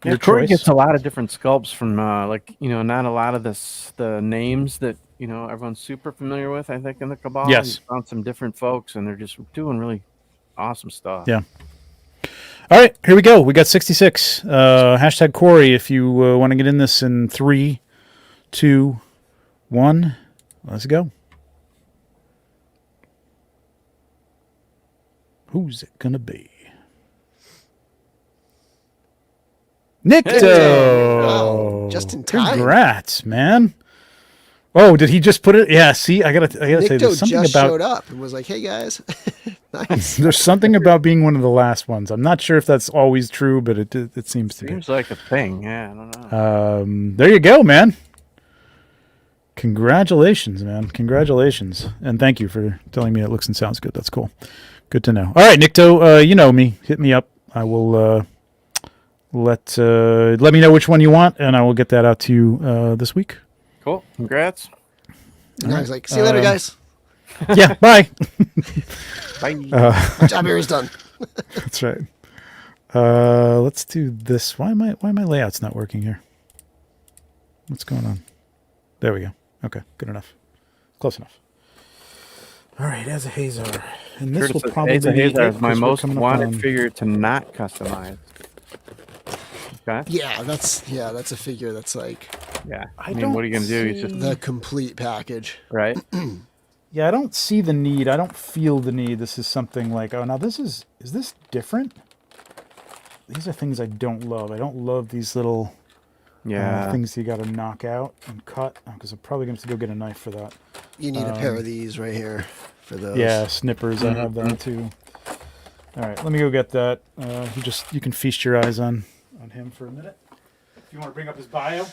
your Corey choice. gets a lot of different sculpts from not a lot of the names that everyone's super familiar with. I think in the Cabal, Yes. He's found some different folks, and they're just doing really awesome stuff. Yeah. All right, here we go. We got 66. Hashtag Corey if you want to get in this in 3, 2, 1. Let's go. Who's it going to be? Nikto! Wow, just in time. Congrats, man. Oh, did he just put it? Yeah, see, I gotta say, Nikto there's something just about showed up and was like, "Hey guys, nice." there's something about being one of the last ones. I'm not sure if that's always true, but it seems to be. Seems like a thing. Yeah, I don't know. There you go, man. Congratulations, man. Congratulations. And thank you for telling me it looks and sounds good. That's cool. Good to know. All right, Nikto, you know me. Hit me up. I will let me know which one you want, and I will get that out to you this week. Cool. Congrats. And I was like, "See you later, guys. Yeah, bye. Bye. My job here is done." That's right. Let's do this. Why my layout's not working here? What's going on? There we go. Okay, good enough. Close enough. All right, Asahazar. And this will probably be Asahazar it, is my 'cause we're most coming up wanted on- figure to not customize. Okay. Yeah, that's a figure that's like Yeah. I I mean, what are you don't gonna do? You just see- the complete package. right. Yeah, I don't see the need. I don't feel the need. This is something like, oh, now is this different? These are things I don't love. I don't love these little Yeah. things you got to knock out and cut, because I'm probably going to have to go get a knife for that. You need a pair of these right here for those. Yeah, snippers. I have that too. All right, let me go get that. You can feast your eyes on him for a minute. If you want to bring up his bio.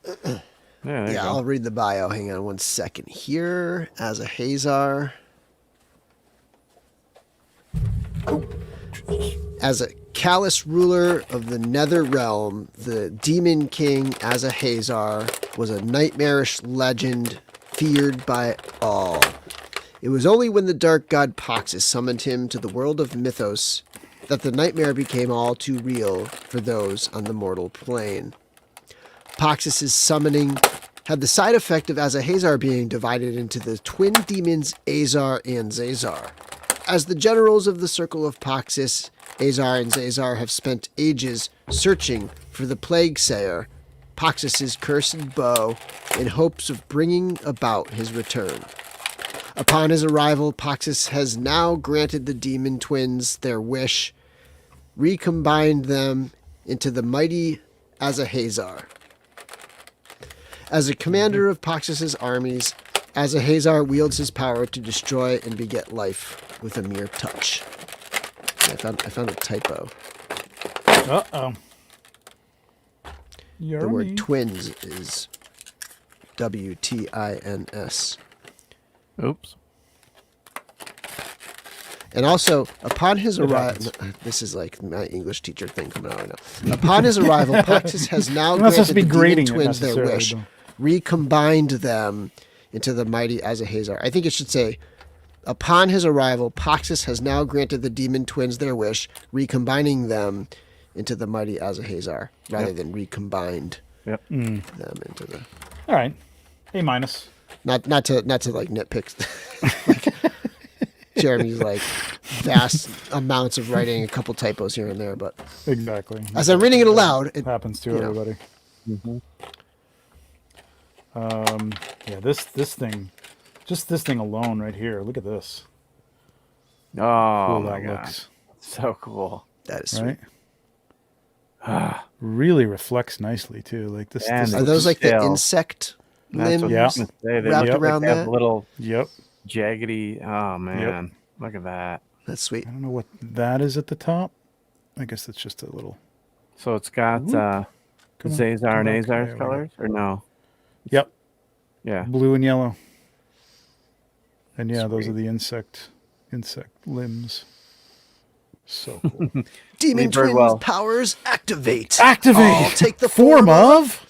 Yeah. There you Yeah, go. I'll read the bio. Hang on one second here. Asahazar. As a callous ruler of the Nether Realm, the Demon King Asahazar was a nightmarish legend feared by all. It was only when the dark god Poxxus summoned him to the world of Mythos that the nightmare became all too real for those on the mortal plane. Poxxus's summoning had the side effect of Asahazar being divided into the twin demons Azar and Zazar. As the generals of the Circle of Poxxus, Azar and Zazar have spent ages searching for the Plague Sayer, Poxxus's cursed bow, in hopes of bringing about his return. Upon his arrival, Poxxus has now granted the demon twins their wish, recombined them into the mighty Asahazar. As a commander of Poxxus's armies, Asahazar wields his power to destroy and beget life with a mere touch. I found a typo. Uh-oh. The word twins is WTINS. Oops. And also, upon his arrival, this is like my English teacher thing coming out right now. Upon his arrival, Poxxus has now granted the demon twins their wish, recombined them into the mighty Asahazar. I think it should say, upon his arrival, Poxxus has now granted the demon twins their wish, recombining them into the mighty Asahazar, rather than recombined them into the. All right, A minus. Not to like nitpick. Like, Jeremy's like vast amounts of writing, a couple typos here and there, but Exactly. as I'm reading it aloud, it happens to everybody. Mm-hmm. Yeah, this thing, just this thing alone right here. Look at this. Oh Cool my that god, looks, so cool. that is sweet. right? Really reflects nicely too. Like this. And this Are those like the Detail. insect That's what limbs I was gonna say. They wrapped look around like they have that? little Yep. jaggedy. Oh man, look at that. That's sweet. I don't know what that is at the top. I guess that's just a little. So it's got Come on, Zazar come and back. Azar's There we go. colors, or no? Yep. Yeah. Blue and yellow. And yeah, those Sweet. are the insect limbs. So cool. Demon Read very twins well. powers activate. Activate. I'll take the form of.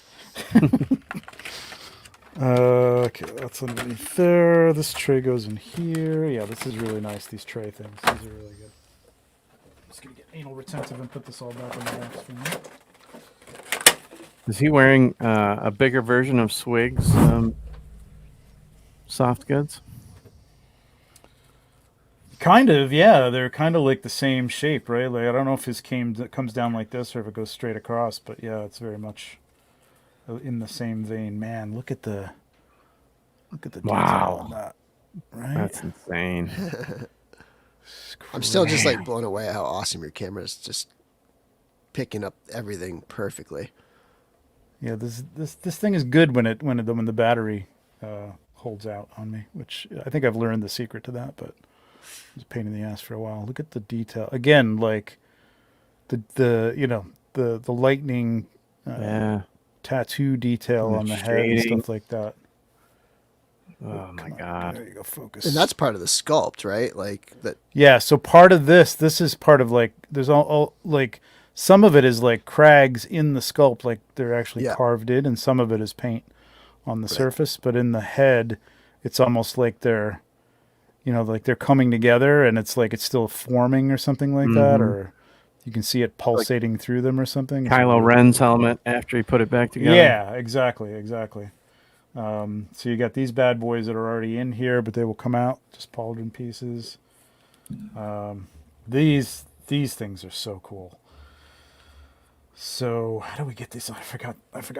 Okay, that's underneath there. This tray goes in here. Yeah, this is really nice. These tray things. These are really good. I'm just gonna get anal retentive and put this all back in the box for me. Is he wearing a bigger version of Swig's soft goods? Kind of, yeah. They're kind of like the same shape, right? Like I don't know if his comes down like this or if it goes straight across, but yeah, it's very much in the same vein. Man, look at the detail Wow. on that. Right? That's insane. I'm still just like blown away at how awesome your camera is, just picking up everything perfectly. Yeah, this thing is good when the battery holds out on me, which I think I've learned the secret to that, but it was a pain in the ass for a while. Look at the detail again, like the lightning tattoo detail And the on the head and shading. stuff like that. Oh my Come on, god. there you go, focus. And that's part of the sculpt, right? Like that. Yeah, so part of this is part of like there's all like some of it is like crags in the sculpt, like they're actually carved in, and some of it is paint on the surface. But in the head, it's almost like they're, like they're coming together, and it's like it's still forming or something like that, or you can see it pulsating through them or something. It's Kylo really Ren's cool. helmet after he put it back together. Yeah, exactly. So you got these bad boys that are already in here, but they will come out just pauldron pieces. These things are so cool. So how do we get these? I forgot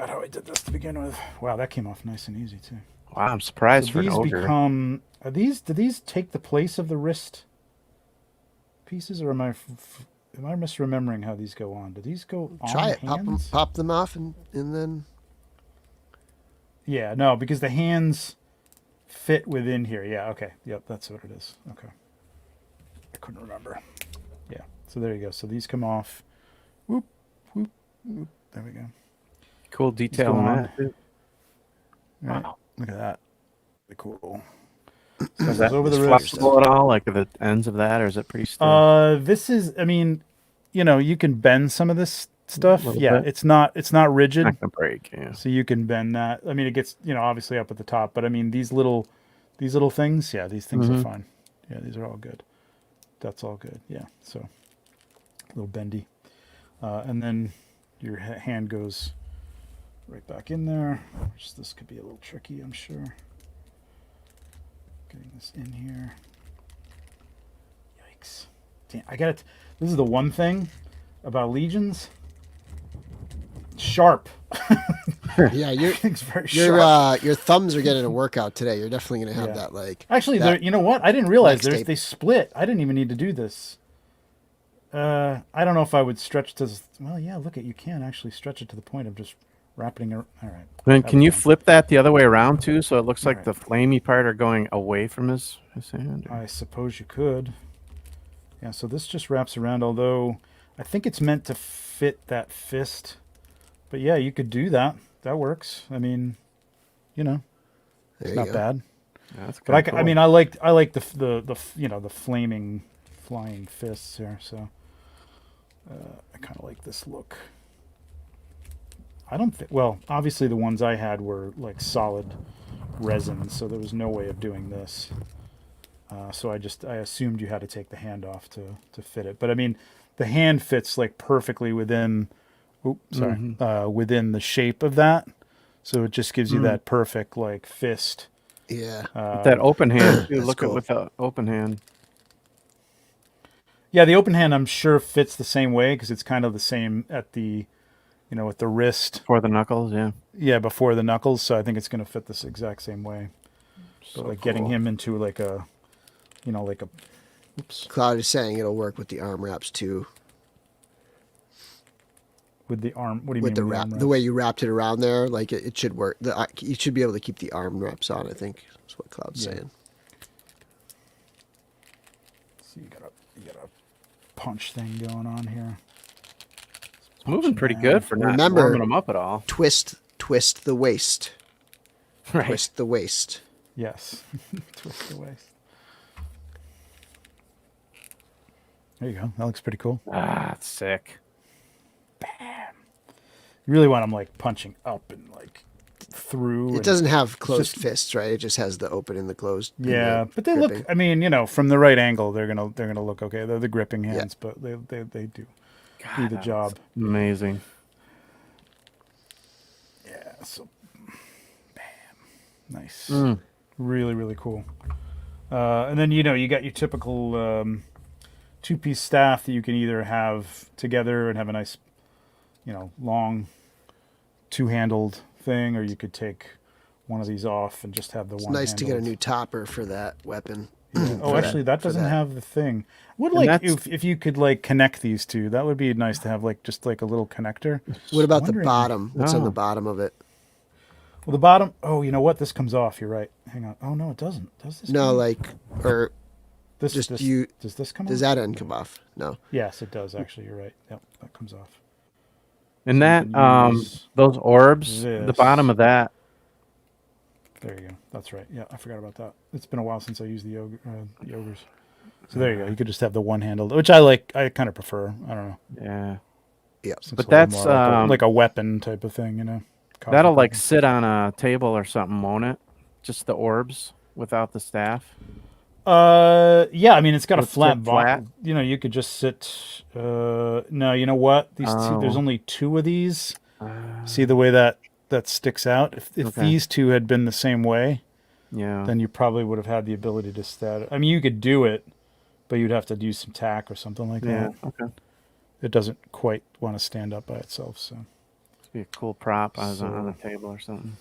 how I did this to begin with. Wow, that came off nice and easy too. Wow, I'm surprised So for an these ogre. do these take the place of the wrist pieces, or am I misremembering how these go on? Do these go on Try the it. hands? Pop them off, and then. Yeah, no, because the hands fit within here. Yeah, okay. Yep, that's what it is. Okay. I couldn't remember. Yeah, so there you go. So these come off. Whoop, whoop, whoop. There we go. Cool detail go on on. that. Too. Right. Wow. Look at that. Really cool. So is that over the is wrist. flexible at all, like the ends of that, or is it pretty stiff? This is, I mean, you can bend some of this stuff. Little Yeah, bit? it's not rigid, Not gonna break. Yeah. so you can bend that. I mean, it gets, obviously up at the top, but I mean, these little things, yeah, these things are fine. Yeah, these are all good. That's all good. Yeah, so a little bendy, and then your hand goes right back in there. Which this could be a little tricky, I'm sure. Getting this in here. Yikes! Damn, I got it. This is the one thing about Legions. Sharp. Yeah, Everything's very sharp. your thumbs are getting a workout today. You're definitely gonna have Yeah. that like. Actually, that you know what? I didn't realize next tape. they split. I didn't even need to do this. I don't know if I would stretch to. Well, yeah. Look at, you can actually stretch it to the point of just wrapping it. All right. Then That can was you dumb. flip that the other way around too, so it looks like Alright. the flamey part are going away from his hand? I suppose you could. Yeah. So this just wraps around. Although I think it's meant to fit that fist. But yeah, you could do that. That works. I mean, There it's you not go. bad. Yeah, that's But kinda I mean, cool. I like the flaming, flying fists here. So I kind of like this look. I don't think. Well, obviously the ones I had were like solid resin, so there was no way of doing this. So I assumed you had to take the hand off to fit it. But I mean, the hand fits like perfectly within. Oops, sorry. Within the shape of that, so it just gives you that perfect like fist. Yeah. With that open hand too. That's Look cool. at with the open hand. Yeah, the open hand I'm sure fits the same way because it's kind of the same at the, at the wrist. For the knuckles, yeah. Yeah, before the knuckles. So I think it's going to fit this exact same way. So But like getting cool. him into like a, like a. Oops. Cloud is saying it'll work with the arm wraps too. With the arm. What do you With mean? the with wrap, arm the way wraps? you wrapped it around there, like it should work. You should be able to keep the arm wraps on. I think that's what Cloud's Yeah. saying. So you got a punch thing going on here. It's moving pretty around. good for not Remember- warming them up at all. Twist the waist. Right. Twist the waist. Yes. Twist the waist. There you go. That looks pretty cool. Ah, it's sick. You really want them like punching up and like through. It and- doesn't have closed just- fists, right? It just has the open and the closed. and Yeah, the but they gripping. look. I mean, from the right angle, they're gonna look okay. They're the gripping hands, but they do God, the that job. looks amazing. Yeah. So, bam, nice. Mm. Really, really cool. And then you got your typical two-piece staff that you can either have together and have a nice, long two-handled thing, or you could take one of these off and just have the It's one. nice to get a handled. new topper for that weapon. Oh, actually, that doesn't have the thing. Would And like that's- if you could like connect these two. That would be nice to have like just like a little connector. What about the Wondering- bottom? What's on Oh. the bottom of it? Well, the bottom. Oh, you know what? This comes off. You're right. Hang on. Oh no, it doesn't. Does this? No, come like, or this, just this, you- Does this come does off? that end come off? No. Yes, it does. Actually, you're right. Yep, that comes off. And So you that can use those orbs, the this. bottom of that. There you go. That's right. Yeah, I forgot about that. It's been a while since I used the ogres. So there you go. You could just have the one handled, which I like. I kind of prefer. I don't know. Yeah. Yeah. Seems But a little that's, more like a weapon type of thing, Coffee That'll like weapon. sit on a table or something, won't it? Just the orbs without the staff. Yeah. I mean, it's got a It's flat sit bottom. flat? You could just sit. No, you know what? These two, there's Oh. only two of these. See the way that sticks out. If Okay. these two had been the same way, Yeah. then you probably would have had the ability to stat it. I mean, you could do it, but you'd have to use some tack or something like Yeah. that. Okay. It doesn't quite want to stand up by itself. So, It'd be a cool prop on So- a table or something.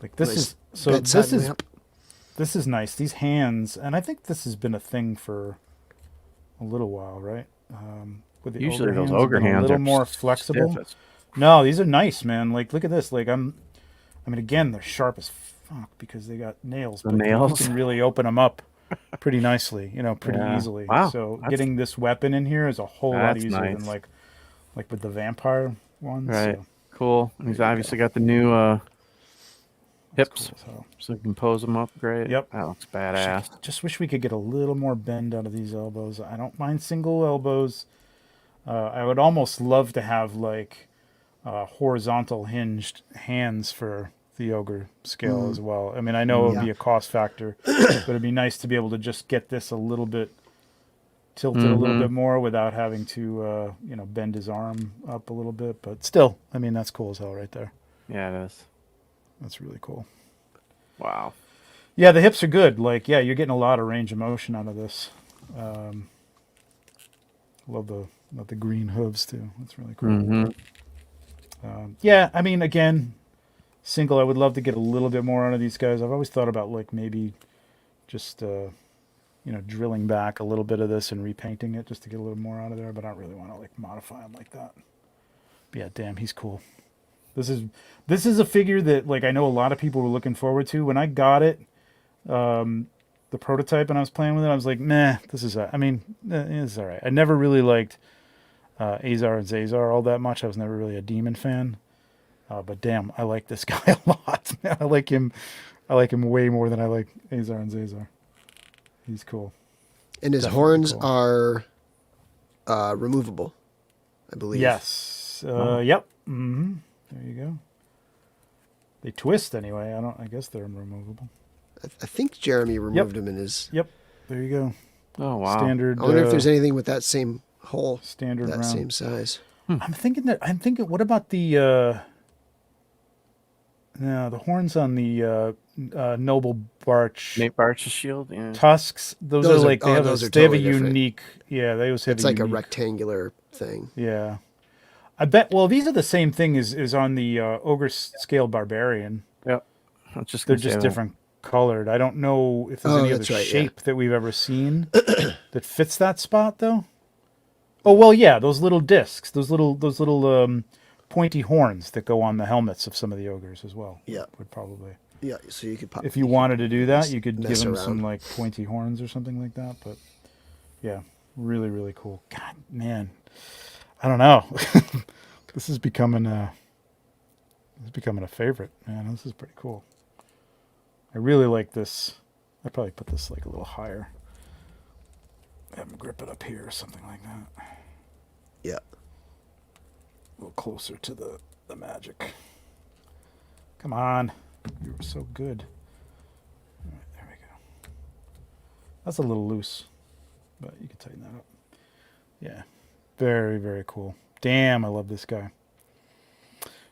like this Nice is so bedside this is lamp. this is nice. These hands, and I think this has been a thing for a little while, right? With the Usually those have ogre been hands a little are more stiff flexible. as- No, these are nice, man. Like, look at this. Like, I mean, again, they're sharp as fuck because they got nails. The but nails? You can really open them up pretty nicely, pretty Yeah. easily. Wow, So that's- getting this weapon in here is a whole lot That's easier than nice. like with the vampire ones. Right. So, Cool. And he's There you obviously got the new Hips. Cool as hell. So you can pose them up great. Yep. That looks badass. Just wish we could get a little more bend out of these elbows. I don't mind single elbows. I would almost love to have like horizontal hinged hands for the ogre scale as well. I mean, I know it would be a cost factor, but it'd be nice to be able to just get this a little bit tilted a little bit more without having to, bend his arm up a little bit. But still, I mean, that's cool as hell right there. Yeah, it is. That's really cool. Wow. Yeah, the hips are good. Like, yeah, you're getting a lot of range of motion out of this. Love the green hooves too. That's really cool. Yeah, I mean, again, single. I would love to get a little bit more out of these guys. I've always thought about like maybe just drilling back a little bit of this and repainting it just to get a little more out of there. But I don't really want to like modify him like that. But yeah, damn, he's cool. This is a figure that like I know a lot of people were looking forward to. When I got it, the prototype, and I was playing with it, I was like, nah, this is. It's all right. I never really liked Azar and Zazar all that much. I was never really a demon fan. But damn, I like this guy a lot. I like him way more than I like Azar and Zazar. He's cool. And his Definitely horns cool. are removable, I believe. Yes. Yep. Mm-hmm. There you go. They twist anyway. I guess they're removable. I think Jeremy removed them in his. Yep. There you go. Oh, wow. Standard. I wonder if there's anything with that same hole, standard that round. same size. I'm thinking. What about the horns on the Noble Barch Nate Barch's shield. Yeah. tusks? Those Those are are- like oh, they have those a, are they have a totally different. unique. Yeah, they always have. It's like a unique, rectangular thing. Yeah, I bet. Well, these are the same thing as on the Ogre Scale Barbarian. Yep. I was just They're gonna say just that. different colored. I don't know if there's Oh, any other that's right, yeah. shape that we've ever seen that fits that spot though. Oh well, yeah, those little discs, those little pointy horns that go on the helmets of some of the ogres as well. Yeah. Would probably. Yeah, so you could pop. If you wanted to do that, you could mess give them some around. like pointy horns or something like that. But yeah, really, really cool. God, man, I don't know. This is becoming a favorite, man. This is pretty cool. I really like this. I'd probably put this like a little higher. Have him grip it up here or something like that. Yeah. A little closer to the magic. Come on. You were so good. All right, there we go. That's a little loose, but you can tighten that up. Yeah. Very, very cool. Damn, I love this guy.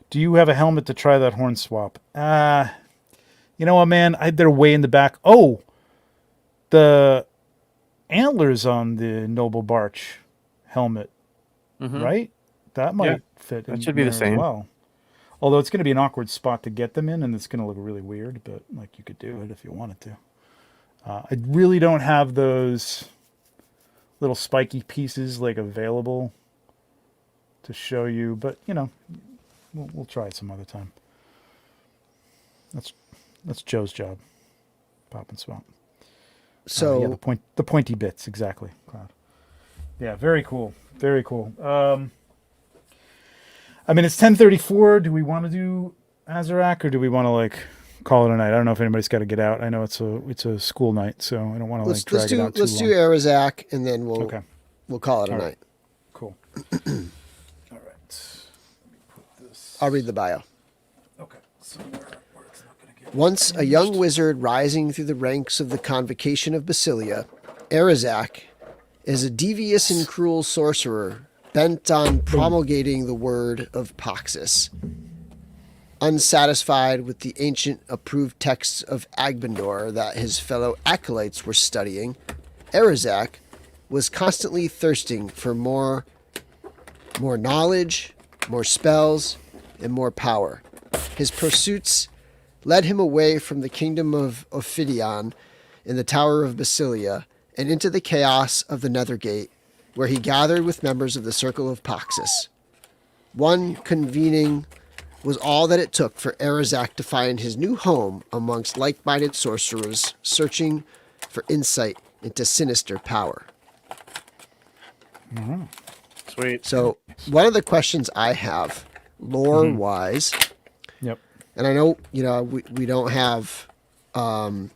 Do you have a helmet to try that horn swap? You know what, man? They're way in the back. Oh, the antlers on the Noble Barch helmet, right? That might fit. That in should be the there as same. well. Although it's going to be an awkward spot to get them in, and it's going to look really weird. But like you could do it if you wanted to. I really don't have those little spiky pieces like available to show you, but we'll try it some other time. That's Joe's job. Pop and swap. So yeah, the pointy bits, exactly, Cloud. Yeah, very cool. Very cool. I mean, it's 10:34. Do we want to do Azarak or do we want to like call it a night? I don't know if anybody's got to get out. I know it's a school night, so I don't want to like drag it out too long. let's do Arazak, and then we'll call it a All night. right. Cool. All right. Let me put this. I'll read the bio. Okay. So where it's not going to get. Once a young wizard rising through the ranks of the Convocation of Basilia, Arazak is a devious and cruel sorcerer bent on promulgating the word of Poxxus. Unsatisfied with the ancient approved texts of Agbendor that his fellow acolytes were studying, Arazak was constantly thirsting for more knowledge, more spells, and more power. His pursuits led him away from the kingdom of Ophidian in the Tower of Basilia and into the chaos of the Nethergate, where he gathered with members of the Circle of Poxxus. One convening was all that it took for Arazak to find his new home amongst like-minded sorcerers searching for insight into sinister power. Sweet. So one of the questions I have, lore-wise, Yep. And I know, we don't have Calazir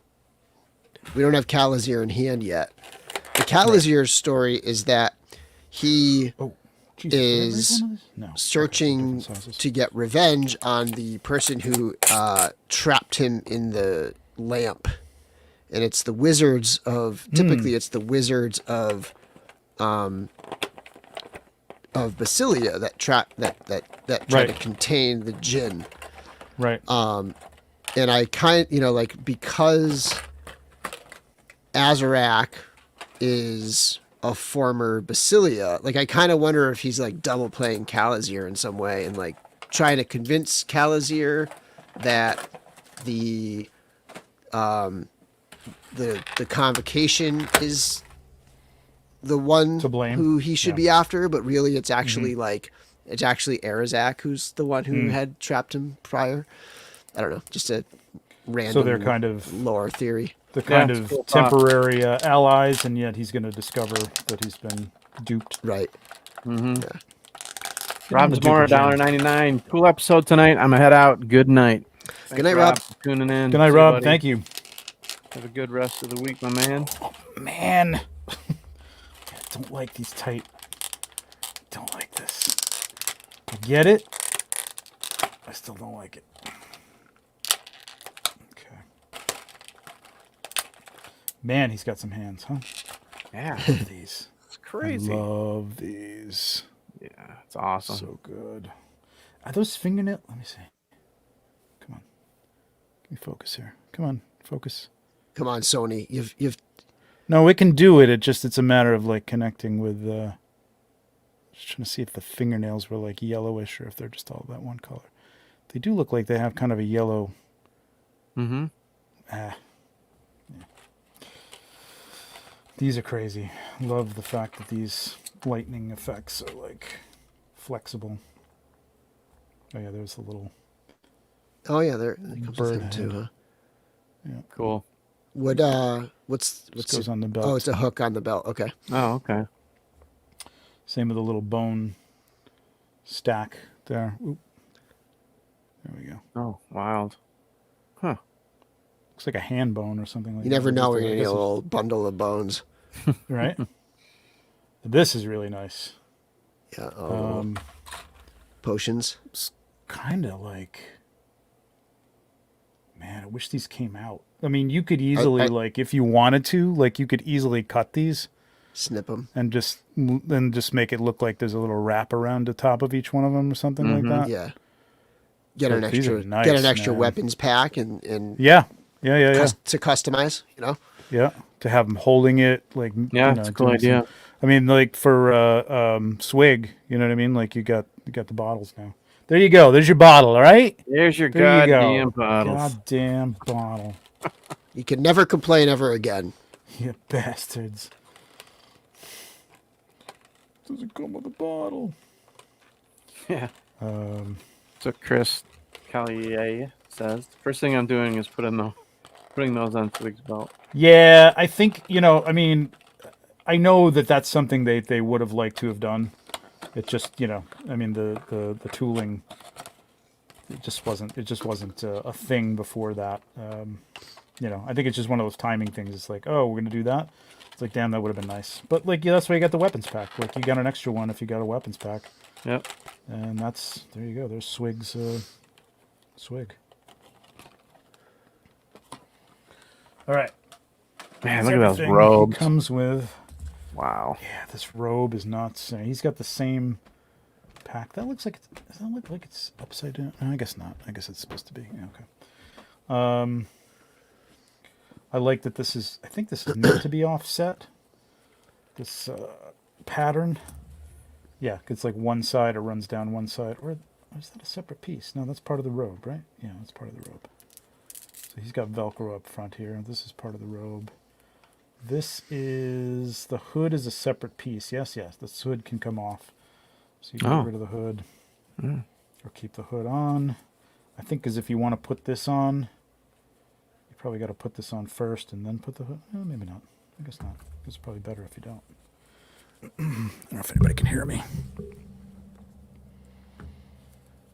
in hand yet. The Calazir story is that he is searching to get revenge on the person who trapped him in the lamp. And it's the wizards of it's the wizards of Basilia that try to contain the djinn. Right. And I because Azarak is a former Basilia, I kind of wonder if he's double playing Calazir in some way and trying to convince Calazir that the convocation is the one to blame, who he should be after, but really it's actually it's actually Arazak who's the one who had trapped him prior. I don't know, just a random. So they're kind of lore theory. The kind of temporary allies, and yet he's going to discover that he's been duped. Right. Mm-hmm. Yeah. Rob's more $1.99. Cool episode tonight. I'm gonna head out. Good night. Thanks, good night, Rob. For tuning in. Good night, Rob. Buddy. Thank you. Have a good rest of the week, my man. Oh, man. I don't like these tight. Don't like this. I get it. I still don't like it. Man, he's got some hands, huh? Yeah. I love these. It's crazy. I love these. Yeah, it's awesome. So good. Are those fingernails? Let me see. Come on. Can you focus here? Come on, focus. Come on, Sony. You've. No, it can do it. It's a matter of connecting with. Just trying to see if the fingernails were yellowish or if they're just all that one color. They do look like they have kind of a yellow. Mm-hmm. Yeah. These are crazy. Love the fact that these lightning effects are flexible. Oh yeah, there's the little. Oh yeah, there comes bird too, huh? Yeah. Cool. What's goes on the belt? Oh, it's a hook on the belt. Okay. Oh, okay. Same with the little bone stack there. Oop. There we go. Oh, wild. Huh. Looks like a hand bone or something like that. You never know when you're going to get a little bundle of bones. Right? This is really nice. Yeah. Potions. It's kind of man, I wish these came out. I mean, you could easily, if you wanted to, you could easily cut these. Snip them. And just make it look like there's a little wrap around the top of each one of them or something like that. Yeah. Get an extra weapons pack and yeah. To customize, Yeah, to have them holding it it's a cool idea. I mean, for swig, you know what I mean? You got the bottles now. There you go. There's your bottle. All right. There's your goddamn bottle. Goddamn bottle. You can never complain ever again. You bastards. Does it come with a bottle? Yeah. So Chris Callier says the first thing I'm doing is putting those on Swig's belt. Yeah, I think I mean, I know that's something they would have liked to have done. It just I mean the tooling. It just wasn't a thing before that. I think it's just one of those timing things. It's oh, we're gonna do that. It's damn, that would have been nice. But that's why you got the weapons pack. You got an extra one if you got a weapons pack. Yep. And there you go. There's Swig's swig. All right. Man, look at those robes. He comes with. Wow. Yeah, this robe is nuts. He's got the same pack. That looks like does that look like it's upside down? No, I guess not. I guess it's supposed to be. Yeah, okay. I like that this is. I think this is meant to be offset. This pattern. Yeah, it's one side. It runs down one side, or is that a separate piece? No, that's part of the robe, right? Yeah, that's part of the robe. So he's got Velcro up front here. This is part of the robe. This is the hood is a separate piece. Yes. This hood can come off. So you can get rid of the hood, or keep the hood on. I think because if you want to put this on, you probably got to put this on first and then put the hood. Well, maybe not. I guess not. It's probably better if you don't. I don't know if anybody can hear me.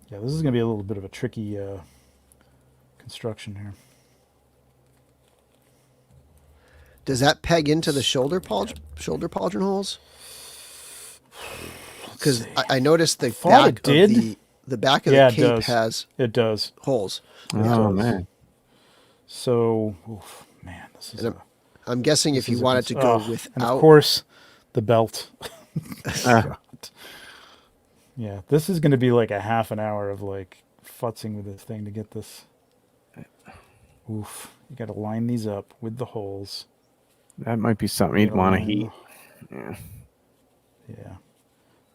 Yeah, this is going to be a little bit of a tricky construction here. Does that peg into the shoulder pauldron holes? Because I noticed the back of the back of the cape has holes. Oh man! So, man, this is. I'm guessing if you wanted to go without, and of course, the belt. Yeah, this is going to be like a half an hour of like futzing with this thing to get this. Oof! You got to line these up with the holes. That might be something you'd want to heat. Yeah. Yeah.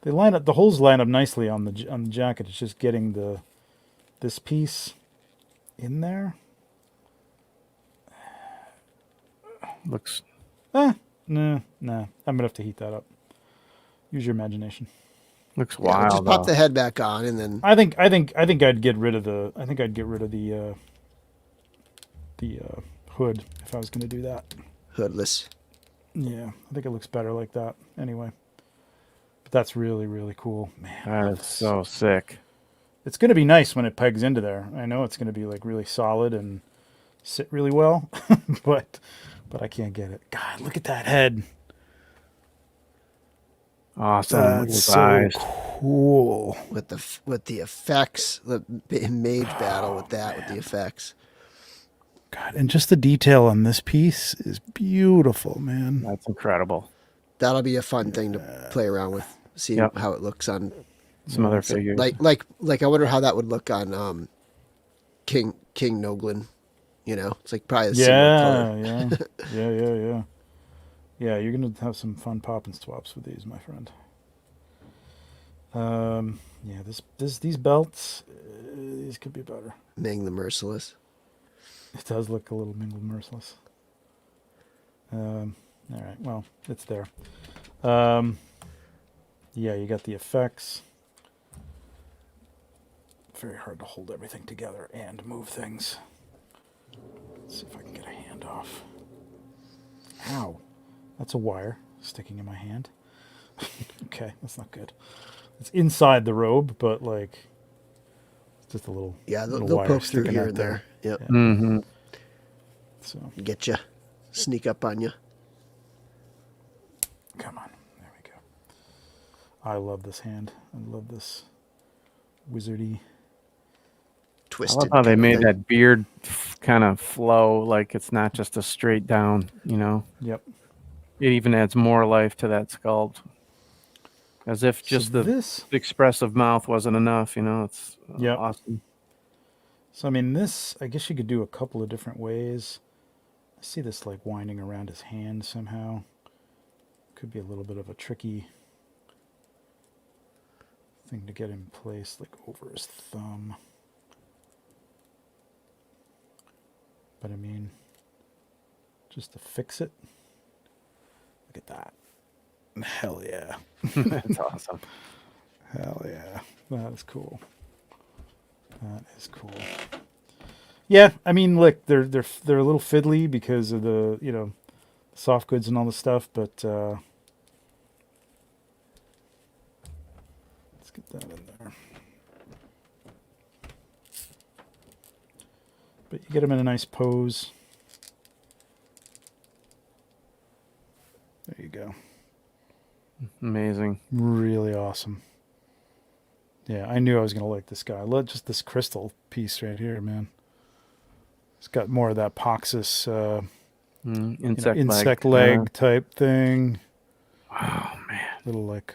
They line up. The holes line up nicely on the jacket. It's just getting this piece in there. Looks. Nah. I'm gonna have to heat that up. Use your imagination. Looks wild. Just pop the head back on, and then. I think I'd get rid of the. I think I'd get rid of the hood if I was gonna do that. Hoodless. Yeah, I think it looks better like that. Anyway, but that's really, really cool, man. That is so sick. It's gonna be nice when it pegs into there. I know it's gonna be like really solid and sit really well, but I can't get it. God, look at that head. Awesome. That's so cool. With the effects, the mage battle with the effects. God, and just the detail on this piece is beautiful, man. That's incredible. That'll be a fun thing to play around with. See how it looks on some other figures. Like I wonder how that would look on King Noglin. You know, it's like probably the similar color. Yeah, you're gonna have some fun pop and swaps with these, my friend. These belts, these could be better. Ming the Merciless. It does look a little mingled merciless. All right, well, it's there. Yeah, you got the effects. Very hard to hold everything together and move things. Let's see if I can get a hand off. Ow. That's a wire sticking in my hand. Okay, that's not good. It's inside the robe, but like it's just a little they'll wire poke through sticking here out and there. Yep. Yeah. Mm-hmm. So get you, sneak up on you. Come on, there we go. I love this hand. I love this wizardy. Twisted. I love how they made that beard kind of flow, like it's not just a straight down. You know. Yep. It even adds more life to that sculpt. As if just the expressive mouth wasn't enough, you know. It's awesome. So I mean, this I guess you could do a couple of different ways. I see this like winding around his hand somehow. Could be a little bit of a tricky thing to get in place, like over his thumb. But I mean, just to fix it. Look at that. Hell yeah. That's awesome. Hell yeah. That is cool. That is cool. Yeah, I mean, look, they're a little fiddly because of the, soft goods and all the stuff, but let's get that in there. But you get them in a nice pose. There you go. Amazing. Really awesome. Yeah, I knew I was going to like this guy. I love just this crystal piece right here, man. It's got more of that Poxxus insect leg type thing. Oh, man. Little like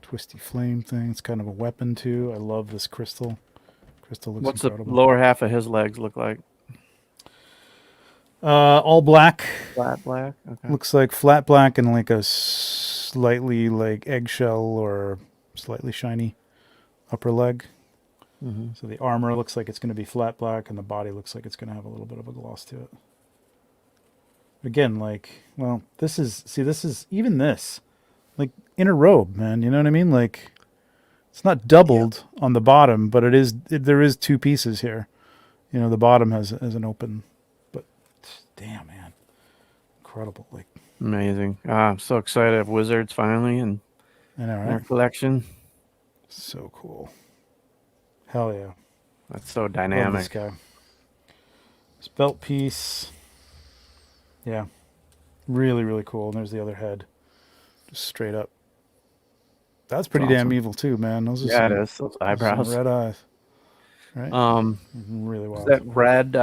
twisty flame thing. It's kind of a weapon too. I love this crystal. Crystal looks incredible. What's the lower half of his legs look like? All black. Flat black? Okay. Looks like flat black and like a slightly like eggshell or slightly shiny upper leg. Mm-hmm. So the armor looks like it's going to be flat black and the body looks like it's going to have a little bit of a gloss to it. Again, like, well, this is even this, like in a robe, man. You know what I mean? Like, it's not doubled on the bottom, but there is two pieces here. You know, the bottom has an open, but damn, man, incredible! Like, amazing. I'm so excited to have Wizards finally in I know, right? our collection. So cool. Hell yeah. That's so Love dynamic. this guy. This belt piece. Yeah. Really, really cool. And there's the other head. Just straight up. That's pretty That's damn awesome. evil too, man. Those are Yeah, some, it is. Those eyebrows. some red eyes. Right? Really Does wild. that red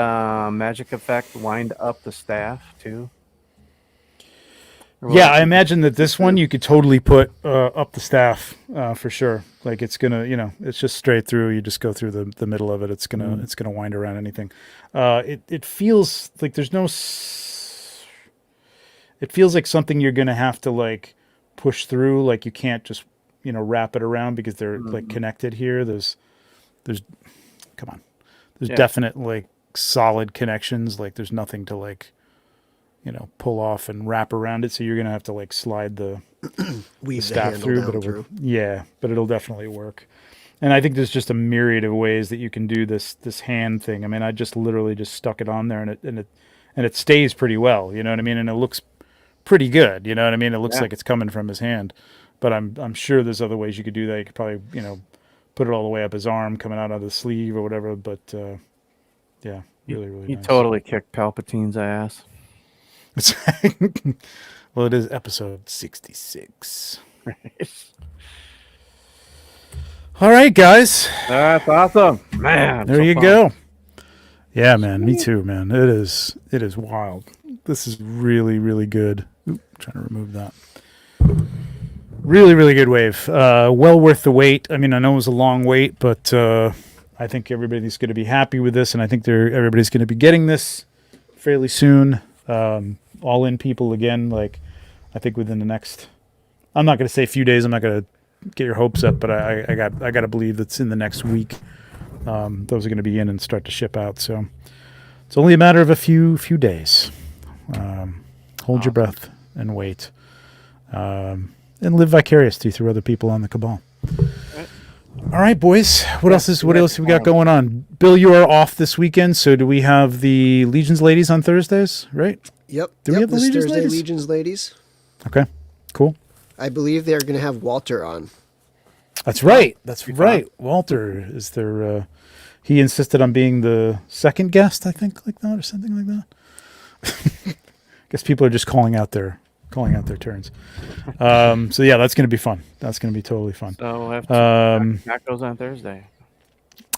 magic effect wind up the staff too? Or will Yeah, it I imagine that this one you could totally put up the staff for sure. Like it's gonna, it's just straight through. You just go through the middle of it. It's gonna wind around anything. It feels like there's no. It feels like something you're gonna have to like push through. Like you can't just wrap it around because they're like connected here. There's come on. There's Yeah. definite like solid connections. Like there's nothing to like pull off and wrap around it. So you're gonna have to like slide the Weave the staff handle through, down but through. but it'll definitely work. And I think there's just a myriad of ways that you can do this hand thing. I mean, I just literally just stuck it on there, and it stays pretty well. You know what I mean? And it looks pretty good. You know what I mean? It looks Yeah. like it's coming from his hand. But I'm sure there's other ways you could do that. You could probably put it all the way up his arm, coming out of the sleeve or whatever. But yeah, really He nice. totally kicked Palpatine's ass. Well, it is episode 66. All right, guys. That's awesome, man. There so you fun. go. Yeah, man. Me too, man. It is wild. This is really, really good. Oop, trying to remove that. Really, really good wave. Well worth the wait. I mean, I know it was a long wait, but I think everybody's going to be happy with this, and I think everybody's going to be getting this fairly soon. All in people again. Like, I think within the next. I'm not going to say a few days. I'm not going to get your hopes up, but I got to believe that's in the next week. Those are going to be in and start to ship out. So it's only a matter of a few days. Hold your breath and wait, and live vicariously through other people on the Cabal. All right, boys. What else have we got going on? Bill, you are off this weekend, so do we have the Legions ladies on Thursdays? Right? Yep. Do we have the this Legions Thursday, ladies? Legions ladies. Okay, cool. I believe they're going to have Walter on. That's right. That's right. Walter is their. He insisted on being the second guest, I think, like that, or something like that. Guess people are just calling out their turns. So yeah, that's going to be fun. That's going to be totally fun. So we'll have tacos on Thursday.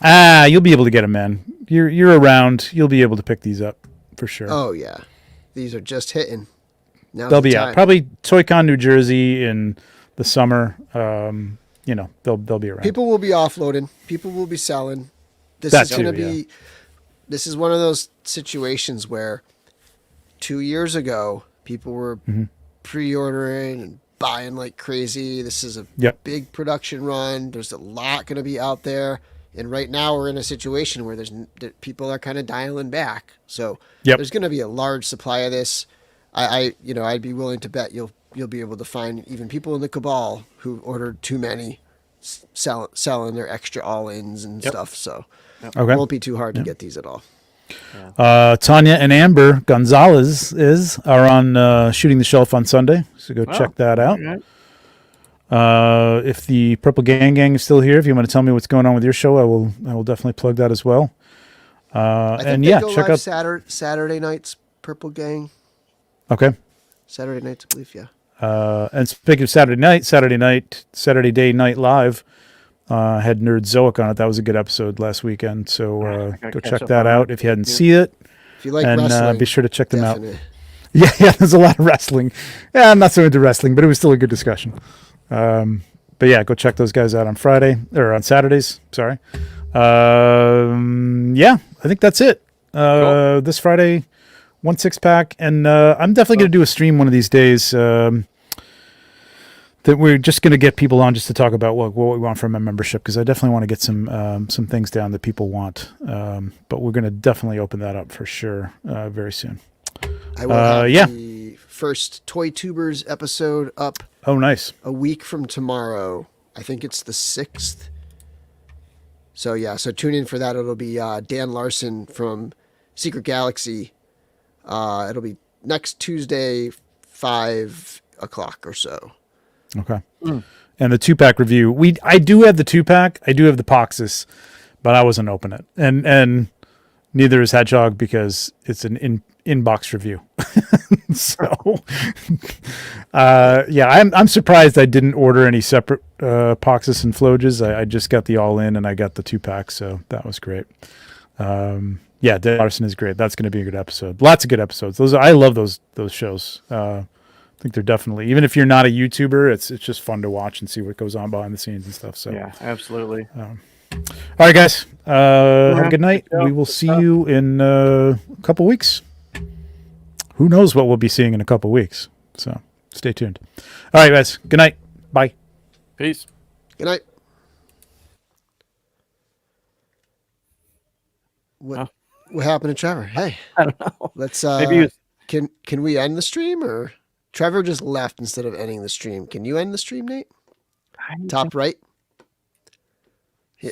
You'll be able to get them, man. You're around. You'll be able to pick these up for sure. Oh yeah, these are just hitting. Now They'll be out probably ToyCon, New Jersey in the summer. They'll be around. People will be offloading. People will be selling. This That is going to too, be. This is one of those situations where 2 years ago people were pre-ordering and buying like crazy. This is a big production run. There's a lot going to be out there, and right now we're in a situation where people are kind of dialing back. So there's going to be a large supply of this. I'd be willing to bet you'll be able to find even people in the Cabal who ordered too many selling their extra all-ins and stuff. So it won't be too hard to get these at all. Tanya and Amber Gonzalez are on Shooting the Shelf on Sunday, so go check that out. Right. If the Purple Gang is still here, if you want to tell me what's going on with your show, I will definitely plug that as well. I think check out Saturday nights. Purple Gang. Okay. Saturday nights, I believe. Yeah. And speaking of Saturday Day Night Live. Had Nerd Zoic on it. That was a good episode last weekend. So go check that out if you hadn't seen it. If you like wrestling, be sure to check them out. Yeah, there's a lot of wrestling. Yeah, I'm not so into wrestling, but it was still a good discussion. But yeah, go check those guys out on Saturdays. Sorry. Yeah, I think that's it. Cool. This Friday, 1 6-pack, and I'm definitely going to do a stream one of these days. That we're just going to get people on just to talk about what we want from a membership, because I definitely want to get some things down that people want. But we're going to definitely open that up for sure very soon. I will have the first Toy Tubers episode up. Oh, nice. A week from tomorrow. I think it's the 6th. So tune in for that. It'll be Dan Larson from Secret Galaxy. It'll be next Tuesday, 5 o'clock or so. Okay. And the 2-pack review. I do have the 2-pack. I do have the Poxxus, but I wasn't open it, and neither is Hedgehog because it's an inbox review. So, yeah, I'm surprised I didn't order any separate Poxxus and Floges. I just got the all in, and I got the 2-pack, so that was great. Yeah, Dead Arson is great. That's going to be a good episode. Lots of good episodes. I love those shows. I think they're definitely, even if you're not a YouTuber, it's just fun to watch and see what goes on behind the scenes and stuff. So yeah, absolutely. All right, guys. Have a good night. We will see you in a couple weeks. Who knows what we'll be seeing in a couple weeks? So stay tuned. All right, guys. Good night. Bye. Peace. Good night. What happened to Trevor? Hey, I don't know. let's. Maybe Can we end the stream, or Trevor just left instead of ending the stream? Can you end the stream, Nate? Top right.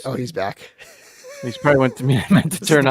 Oh, he's back. He's probably went to me. I meant to turn on.